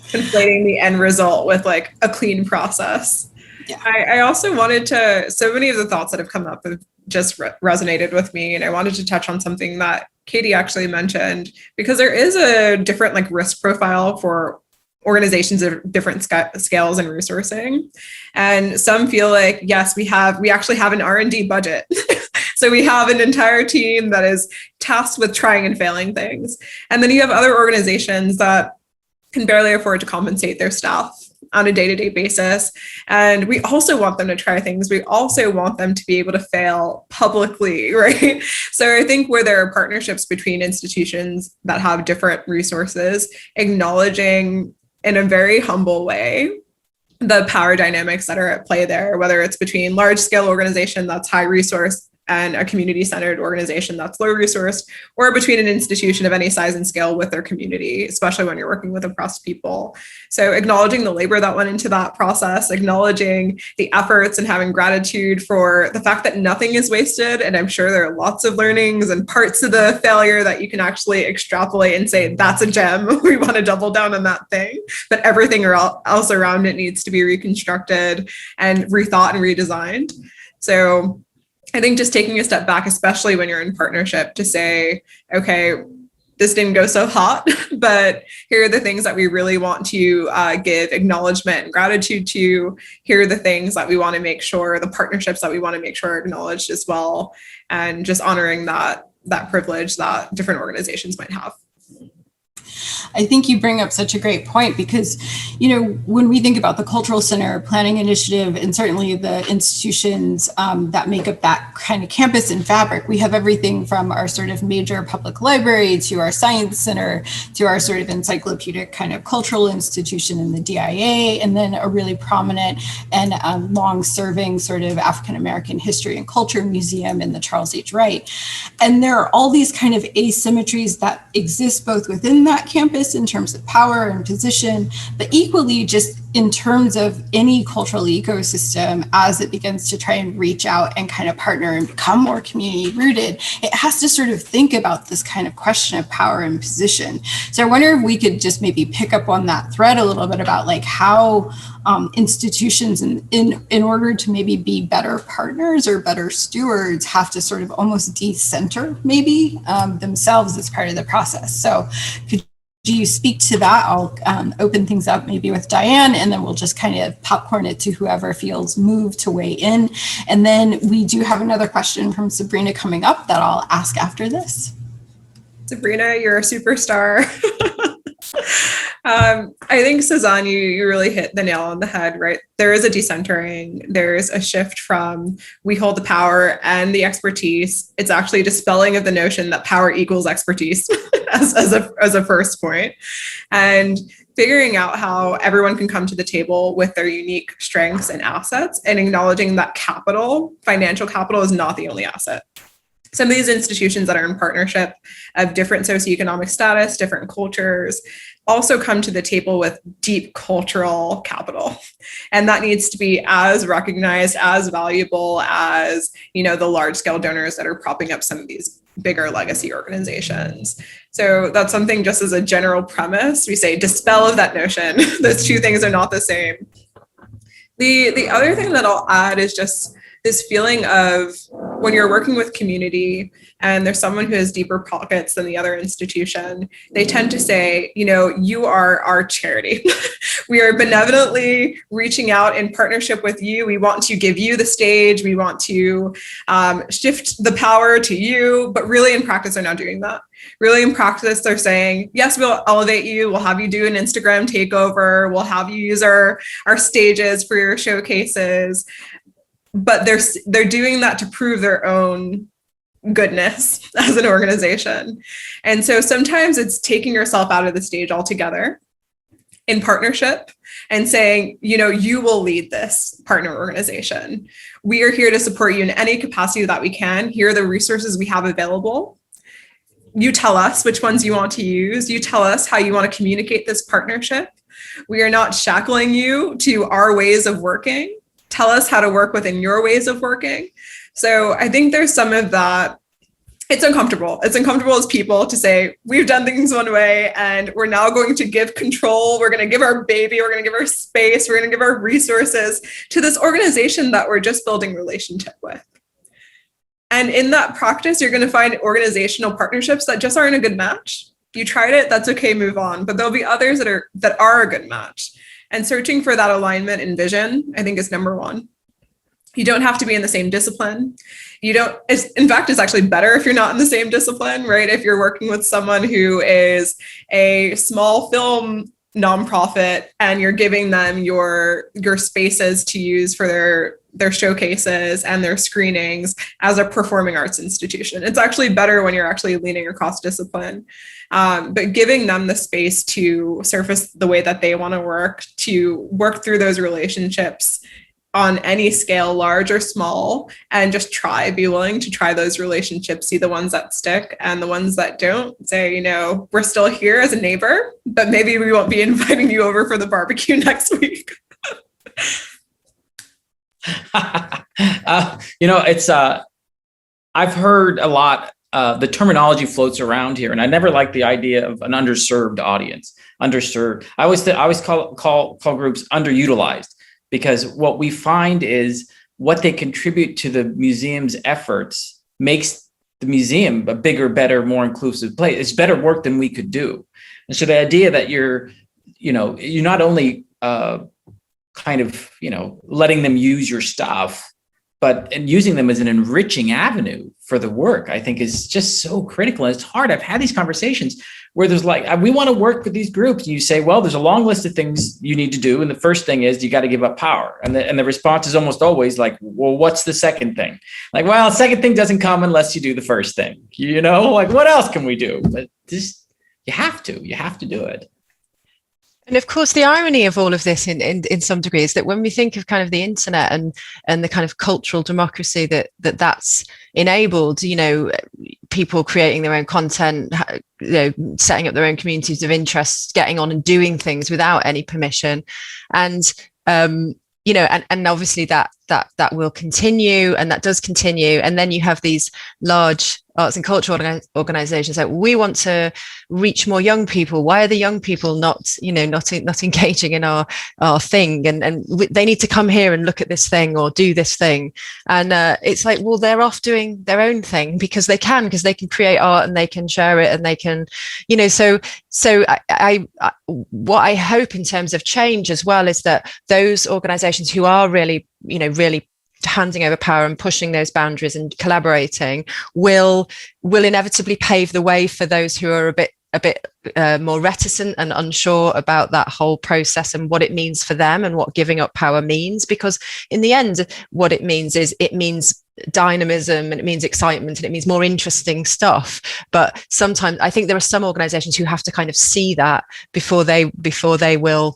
Conflating the end result with like a clean process. Yeah. I also wanted so many of the thoughts that have come up have just resonated with me. And I wanted to touch on something that Katie actually mentioned, because there is a different like risk profile for organizations of different scales and resourcing. And some feel like, yes, we actually have an R&D budget. So we have an entire team that is tasked with trying and failing things. And then you have other organizations that can barely afford to compensate their staff on a day-to-day basis. And we also want them to try things. We also want them to be able to fail publicly, right? So I think where there are partnerships between institutions that have different resources, acknowledging in a very humble way the power dynamics that are at play there, whether it's between large-scale organization that's high resource and a community-centered organization that's low resourced, or between an institution of any size and scale with their community, especially when you're working with oppressed people. So acknowledging the labor that went into that process, acknowledging the efforts and having gratitude for the fact that nothing is wasted. And I'm sure there are lots of learnings and parts of the failure that you can actually extrapolate and say, that's a gem. We want to double down on that thing. But everything else around it needs to be reconstructed and rethought and redesigned. So I think just taking a step back, especially when you're in partnership, to say, okay, this didn't go so hot, but here are the things that we really want to give acknowledgement and gratitude to. Here are the things that we want to make sure, the partnerships that we want to make sure are acknowledged as well, and just honoring that privilege that different organizations might have. I think you bring up such a great point because, when we think about the Cultural Center Planning Initiative and certainly the institutions that make up that kind of campus and fabric, we have everything from our sort of major public library to our science center to our sort of encyclopedic kind of cultural institution in the DIA, and then a really prominent and long-serving sort of African-American history and culture museum in the Charles H. Wright. And there are all these kind of asymmetries that exist both within that campus in terms of power and position, but equally just in terms of any cultural ecosystem as it begins to try and reach out and kind of partner and become more community rooted, it has to sort of think about this kind of question of power and position. So I wonder if we could just maybe pick up on that thread a little bit about like how institutions in order to maybe be better partners or better stewards have to sort of almost decenter maybe themselves as part of the process. So could you speak to that? I'll open things up maybe with Diane, and then we'll just kind of popcorn it to whoever feels moved to weigh in. And then we do have another question from Sabrina coming up that I'll ask after this. Sabrina, you're a superstar. I think, Cezanne, you really hit the nail on the head, right? There is a decentering. There's a shift from we hold the power and the expertise. It's actually dispelling of the notion that power equals expertise as a first point. And figuring out how everyone can come to the table with their unique strengths and assets, and acknowledging that capital, financial capital, is not the only asset. Some of these institutions that are in partnership of different socioeconomic status, different cultures, also come to the table with deep cultural capital. And that needs to be as recognized, as valuable as, the large scale donors that are propping up some of these bigger legacy organizations. So that's something, just as a general premise, we say dispel of that notion. Those two things are not the same. The other thing that I'll add is just this feeling of when you're working with community and there's someone who has deeper pockets than the other institution, they tend to say, you are our charity. We are benevolently reaching out in partnership with you. We want to give you the stage. We want to shift the power to you. But really in practice, they're not doing that. Really in practice, they're saying, yes, we'll elevate you. We'll have you do an Instagram takeover. We'll have you use our stages for your showcases. But they're doing that to prove their own goodness as an organization. And so sometimes it's taking yourself out of the stage altogether in partnership and saying, you will lead this partner organization. We are here to support you in any capacity that we can. Here are the resources we have available. You tell us which ones you want to use. You tell us how you want to communicate this partnership. We are not shackling you to our ways of working. Tell us how to work within your ways of working. So I think there's some of that. It's uncomfortable. It's uncomfortable as people to say, we've done things one way and we're now going to give control. We're going to give our baby. We're going to give our space. We're going to give our resources to this organization that we're just building relationship with. And in that practice, you're going to find organizational partnerships that just aren't a good match. You tried it, that's okay, move on. But there'll be others that are a good match. And searching for that alignment and vision, I think, is number one. You don't have to be in the same discipline. In fact, it's actually better if you're not in the same discipline, right? If you're working with someone who is a small film nonprofit and you're giving them your spaces to use for their showcases and their screenings as a performing arts institution. It's actually better when you're actually leaning across discipline, but giving them the space to surface the way that they want to work through those relationships on any scale, large or small, and just be willing to try those relationships, see the ones that stick and the ones that don't. Say, we're still here as a neighbor, but maybe we won't be inviting you over for the barbecue next week. I've heard a lot, the terminology floats around here, and I never liked the idea of an underserved audience. Underserved. I always call groups underutilized, because what we find is what they contribute to the museum's efforts makes the museum a bigger, better, more inclusive place. It's better work than we could do. And so the idea that you're not only letting them use your stuff, and using them as an enriching avenue for the work, I think is just so critical. And it's hard. I've had these conversations where there's we want to work with these groups. And you say, well, there's a long list of things you need to do. And the first thing is you got to give up power. And the response is almost always well, what's the second thing? The second thing doesn't come unless you do the first thing, what else can we do? But you have to do it. And of course, the irony of all of this in some degree is that when we think of kind of the internet and the kind of cultural democracy that's enabled, people creating their own content, setting up their own communities of interest, getting on and doing things without any permission. And, and obviously that will continue, and that does continue. And then you have these large arts and cultural organizations we want to reach more young people. Why are the young people not engaging in our thing? And they need to come here and look at this thing or do this thing. And it's well, they're off doing their own thing because they can create art and they can share it and they can, so I what I hope in terms of change as well is that those organizations who are really handing over power and pushing those boundaries and collaborating will inevitably pave the way for those who are a bit more reticent and unsure about that whole process and what it means for them and what giving up power means. Because in the end, what it means dynamism, and it means excitement, and it means more interesting stuff. But sometimes I think there are some organizations who have to kind of see that before they will,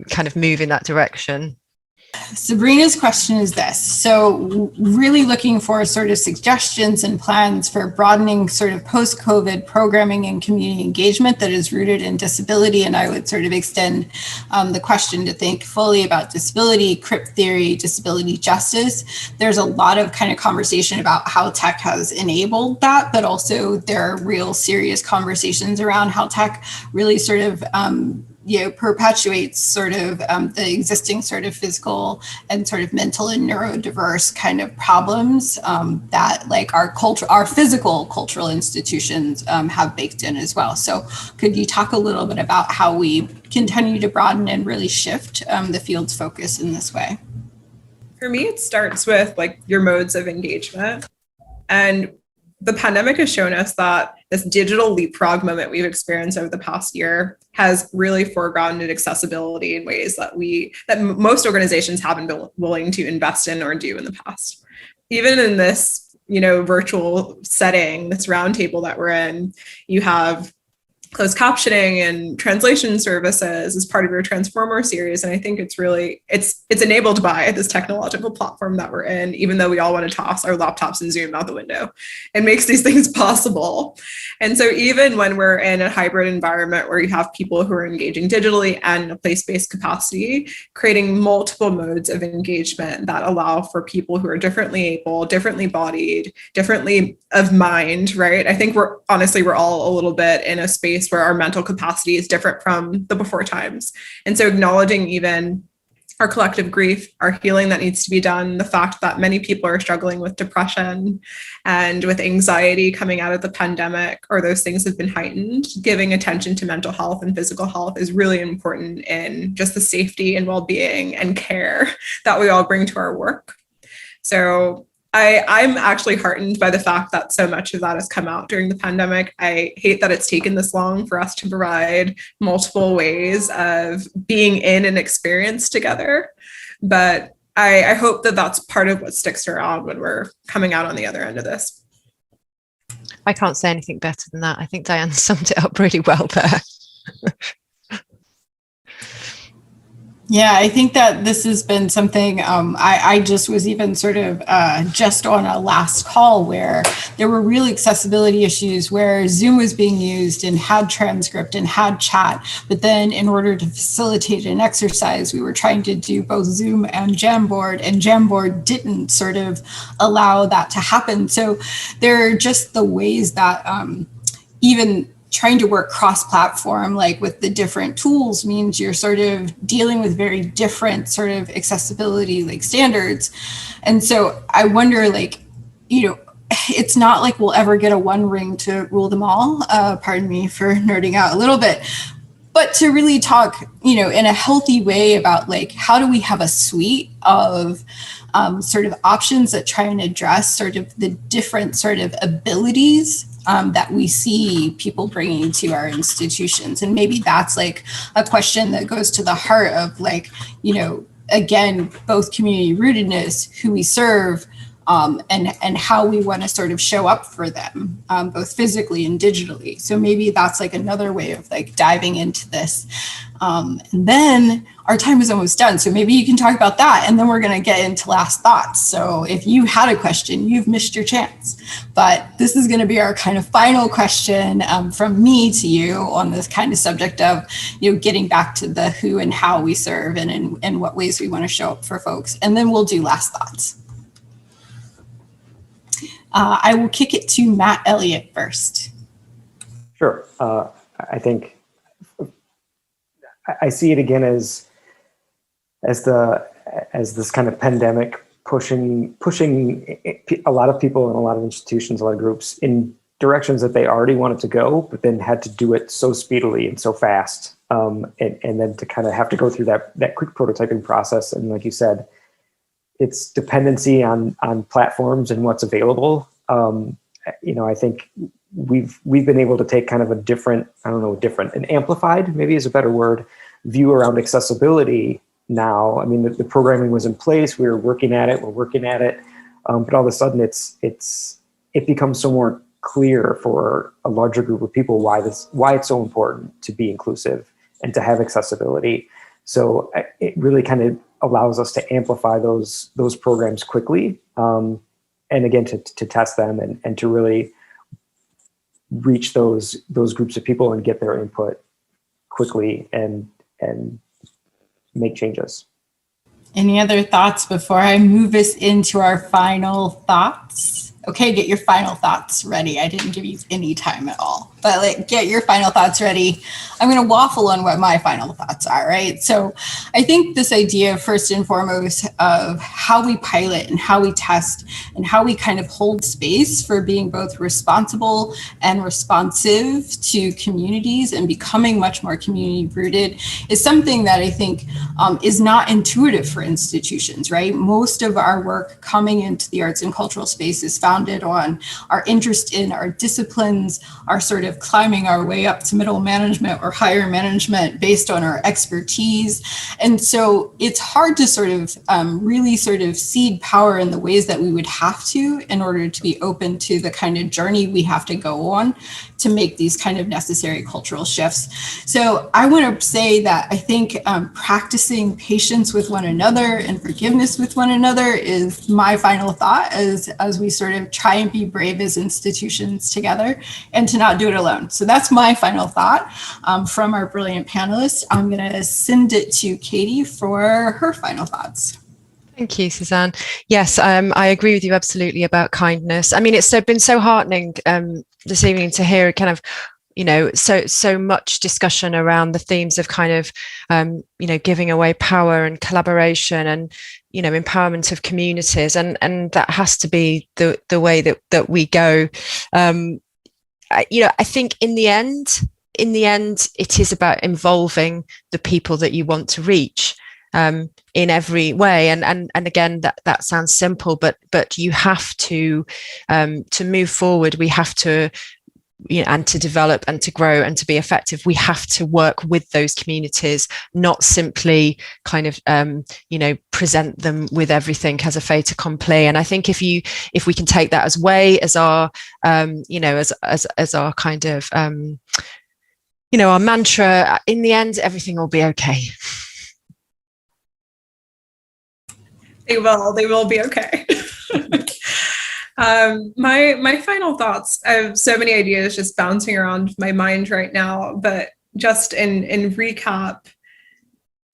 kind of move in that direction. Sabrina's question is this. So really looking for sort of suggestions and plans for broadening sort of post-COVID programming and community engagement that is rooted in disability. And I would sort of extend the question to think fully about disability, crip theory, disability justice. There's a lot of kind of conversation about how tech has enabled that, but also there are real serious conversations around how tech really sort of perpetuates sort of the existing sort of physical and sort of mental and neurodiverse kind of problems that like our physical cultural institutions have baked in as well. So could you talk a little bit about how we continue to broaden and really shift the field's focus in this way? For me, it starts with like your modes of engagement. And the pandemic has shown us that this digital leapfrog moment we've experienced over the past year has really foregrounded accessibility in ways that most organizations haven't been willing to invest in or do in the past. Even in this, virtual setting, this roundtable that we're in, you have closed captioning and translation services as part of your Transformer series. And I think it's enabled by this technological platform that we're in, even though we all want to toss our laptops and Zoom out the window. It makes these things possible. And so even when we're in a hybrid environment where you have people who are engaging digitally and in a place-based capacity, creating multiple modes of engagement that allow for people who are differently able, differently bodied, differently of mind, right? I think we're all a little bit in a space where our mental capacity is different from the before times. And so acknowledging even our collective grief, our healing that needs to be done, the fact that many people are struggling with depression and with anxiety coming out of the pandemic, or those things have been heightened, giving attention to mental health and physical health is really important in just the safety and well-being and care that we all bring to our work. So I'm actually heartened by the fact that so much of that has come out during the pandemic. I hate that it's taken this long for us to provide multiple ways of being in an experience together. But I hope that that's part of what sticks around when we're coming out on the other end of this. I can't say anything better than that. I think Diane summed it up really well there. Yeah, I think that this has been something I just was even sort of just on a last call where there were real accessibility issues where Zoom was being used and had transcript and had chat. But then in order to facilitate an exercise, we were trying to do both Zoom and Jamboard didn't sort of allow that to happen. So there are just the ways that even trying to work cross-platform, like with the different tools, means you're sort of dealing with very different sort of accessibility like standards. And so I wonder, like, it's not like we'll ever get a one ring to rule them all. Pardon me for nerding out a little bit, but to really talk, in a healthy way about like, how do we have a suite of sort of options that try and address sort of the different sort of abilities that we see people bringing to our institutions. And maybe that's like a question that goes to the heart of like, again, both community rootedness, who we serve, and how we want to sort of show up for them, both physically and digitally. So maybe that's like another way of like diving into this. And then our time is almost done. So maybe you can talk about that, and then we're going to get into last thoughts. So if you had a question, you've missed your chance. But this is going to be our kind of final question from me to you on this kind of subject of, getting back to the who and how we serve and in what ways we want to show up for folks. And then we'll do last thoughts. I will kick it to Matt Elliott first. Sure. I think I see it again as this kind of pandemic pushing a lot of people and a lot of institutions, a lot of groups in directions that they already wanted to go, but then had to do it so speedily and so fast, and then to kind of have to go through that quick prototyping process. And like you said, it's dependency on platforms and what's available. I think we've been able to take kind of a different, an amplified, maybe is a better word, view around accessibility now. I mean, the programming was in place, we're working at it, but all of a sudden it becomes so more clear for a larger group of people why it's so important to be inclusive and to have accessibility. So it really kind of allows us to amplify those programs quickly, and again to test them and to really reach those groups of people and get their input quickly and make changes. Any other thoughts before I move us into our final thoughts? Okay, get your final thoughts ready. I didn't give you any time at all, but like get your final thoughts ready. I'm going to waffle on what my final thoughts are, right? So I think this idea, first and foremost, of how we pilot and how we test and how we kind of hold space for being both responsible and responsive to communities and becoming much more community rooted is something that I think is not intuitive for institutions, right? Most of our work coming into the arts and cultural space is founded on our interest in our disciplines, our sort of climbing our way up to middle management or higher management based on our expertise. And so it's hard to sort of really sort of seed power in the ways that we would have to in order to be open to the kind of journey we have to go on to make these kind of necessary cultural shifts. So I want to say that I think practicing patience with one another and forgiveness with one another is my final thought as we sort of try and be brave as institutions together and to not do it alone. So that's my final thought from our brilliant panelists. I'm going to send it to Katie for her final thoughts. Thank you, Suzanne. Yes, I agree with you absolutely about kindness. I mean, it's been so heartening this evening to hear kind of, so much discussion around the themes of kind of, giving away power and collaboration and, empowerment of communities. And that has to be the way that we go. I think in the end, it is about involving the people that you want to reach. In every way, and again, that sounds simple, but you have to move forward. We have to, and to develop and to grow and to be effective. We have to work with those communities, not simply kind of present them with everything as a fait accompli. And I think if we can take that as our as our kind of our mantra, in the end, everything will be okay. They will be okay. My final thoughts, I have so many ideas just bouncing around my mind right now, but just in recap,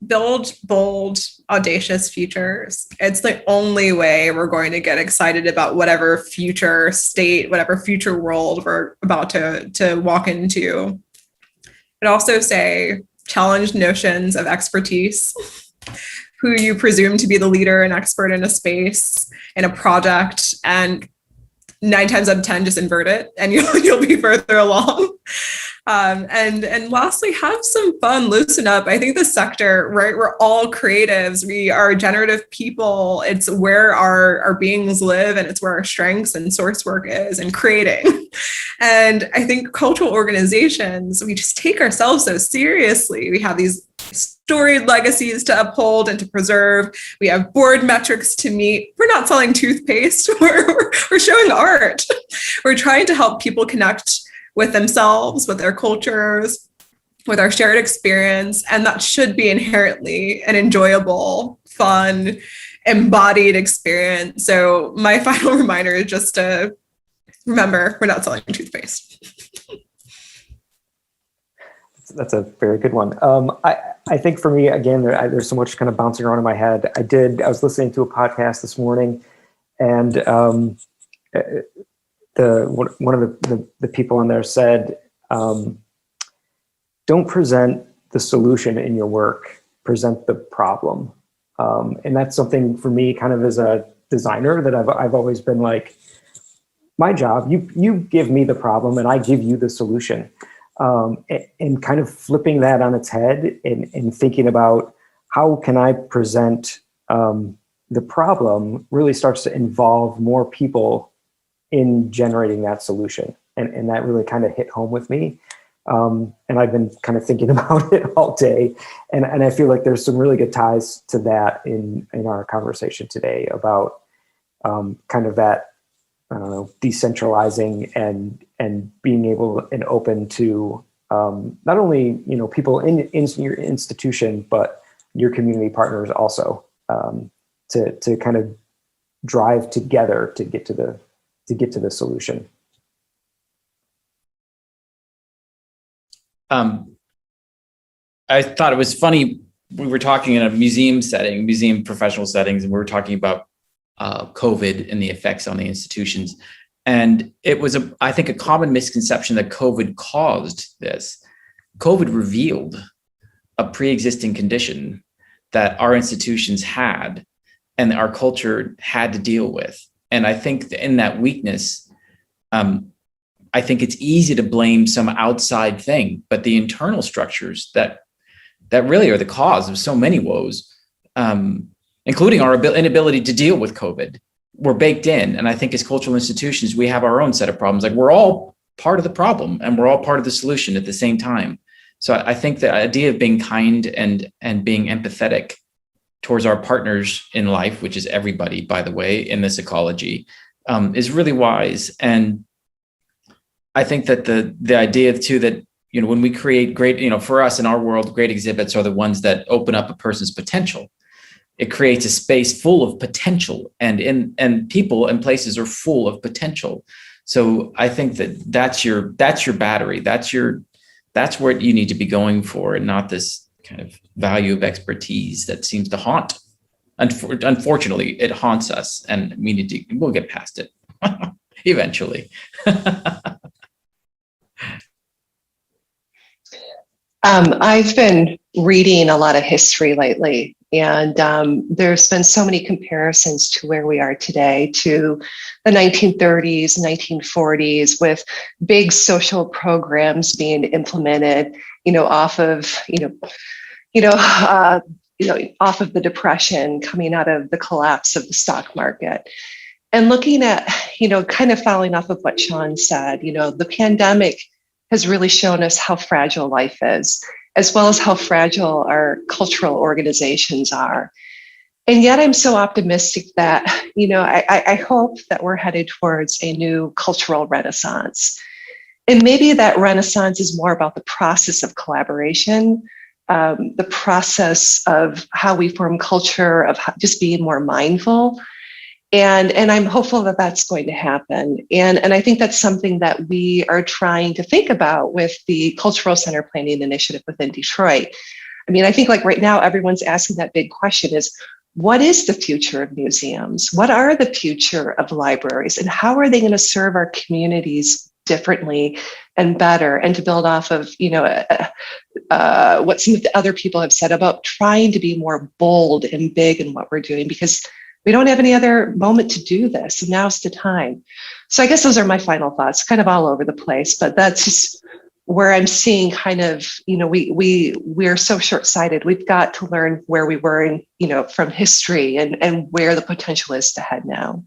build bold, audacious futures. It's the only way we're going to get excited about whatever future state, whatever future world we're about to walk into. I'd also say challenge notions of expertise. Who you presume to be the leader and expert in a space, in a project, and 9 times out of 10, just invert it and you'll be further along. And lastly, have some fun, loosen up. I think the sector, right? We're all creatives. We are generative people. It's where our beings live, and it's where our strengths and source work is, and creating. And I think cultural organizations, we just take ourselves so seriously. We have these storied legacies to uphold and to preserve. We have board metrics to meet. We're not selling toothpaste. We're showing art. We're trying to help people connect with themselves, with their cultures, with our shared experience. And that should be inherently an enjoyable, fun, embodied experience. So my final reminder is just to remember, we're not selling toothpaste. That's a very good one. I think for me, again, there's so much kind of bouncing around in my head. I was listening to a podcast this morning, and one of the people on there said, don't present the solution in your work, present the problem. And that's something for me, kind of as a designer, that I've always been like, my job, you give me the problem and I give you the solution. And kind of flipping that on its head and thinking about how can I present the problem really starts to involve more people in generating that solution. And that really kind of hit home with me. And I've been kind of thinking about it all day. And I feel like there's some really good ties to that in our conversation today about kind of that, I don't know, decentralizing and being able and open to not only people in your institution, but your community partners also, to kind of drive together to get to the solution. I thought it was funny. We were talking in a museum setting, museum professional settings, and we were talking about COVID and the effects on the institutions. And it was, I think, a common misconception that COVID caused this. COVID revealed a pre-existing condition that our institutions had and our culture had to deal with. And I think in that weakness, I think it's easy to blame some outside thing, but the internal structures that really are the cause of so many woes, including our inability to deal with COVID, were baked in. And I think as cultural institutions, we have our own set of problems. Like, we're all part of the problem and we're all part of the solution at the same time. So I think the idea of being kind and being empathetic towards our partners in life, which is everybody, by the way, in this ecology, is really wise. And I think that the idea too that, you know, when we create great, you know, for us in our world, great exhibits are the ones that open up a person's potential. It creates a space full of potential, and people and places are full of potential. So I think that's your battery. That's what you need to be going for, and not this kind of value of expertise that seems to haunt. Unfortunately, it haunts us, and we'll get past it eventually. I've been reading a lot of history lately, and there's been so many comparisons to where we are today to the 1930s, 1940s, with big social programs being implemented, off of, off of the Depression, coming out of the collapse of the stock market. And looking at, kind of following off of what Sean said, the pandemic has really shown us how fragile life is, as well as how fragile our cultural organizations are. And yet I'm so optimistic that, I hope that we're headed towards a new cultural renaissance. And maybe that renaissance is more about the process of collaboration, the process of how we form culture, of just being more mindful. And I'm hopeful that that's going to happen. And I think that's something that we are trying to think about with the Cultural Center Planning Initiative within Detroit. I mean, I think like right now, everyone's asking that big question is, what is the future of museums? What are the future of libraries? And how are they going to serve our communities differently and better, and to build off of, what some of the other people have said about trying to be more bold and big in what we're doing, because we don't have any other moment to do this. And now's the time. So I guess those are my final thoughts, kind of all over the place, but that's just where I'm seeing kind of, we're so short-sighted. We've got to learn where we were in, from history and where the potential is to head now.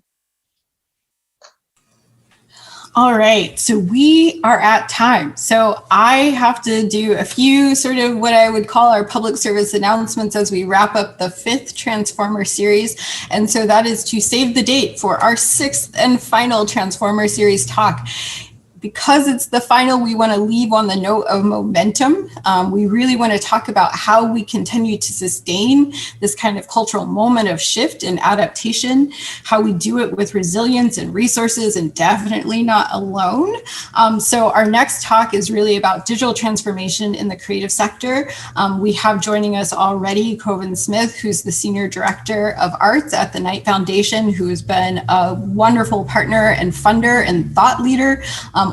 All right, so we are at time. So I have to do a few sort of what I would call our public service announcements as we wrap up the 5th Transformer series. And so that is to save the date for our 6th and final Transformer series talk. Because it's the final, we want to leave on the note of momentum. We really want to talk about how we continue to sustain this kind of cultural moment of shift and adaptation, how we do it with resilience and resources, and definitely not alone. So our next talk is really about digital transformation in the creative sector. We have joining us already Coven Smith, who's the Senior Director of Arts at the Knight Foundation, who has been a wonderful partner and funder and thought leader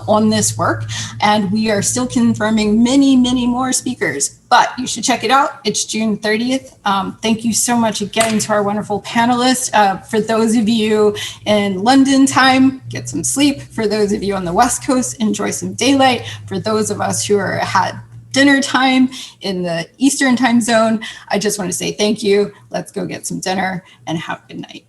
on this work. And we are still confirming many, many more speakers, but you should check it out. It's June 30th. Thank you so much again to our wonderful panelists. For those of you in London time, get some sleep. For those of you on the West Coast, enjoy some daylight. For those of us who are at dinner time in the Eastern time zone, I just want to say thank you. Let's go get some dinner and have a good night.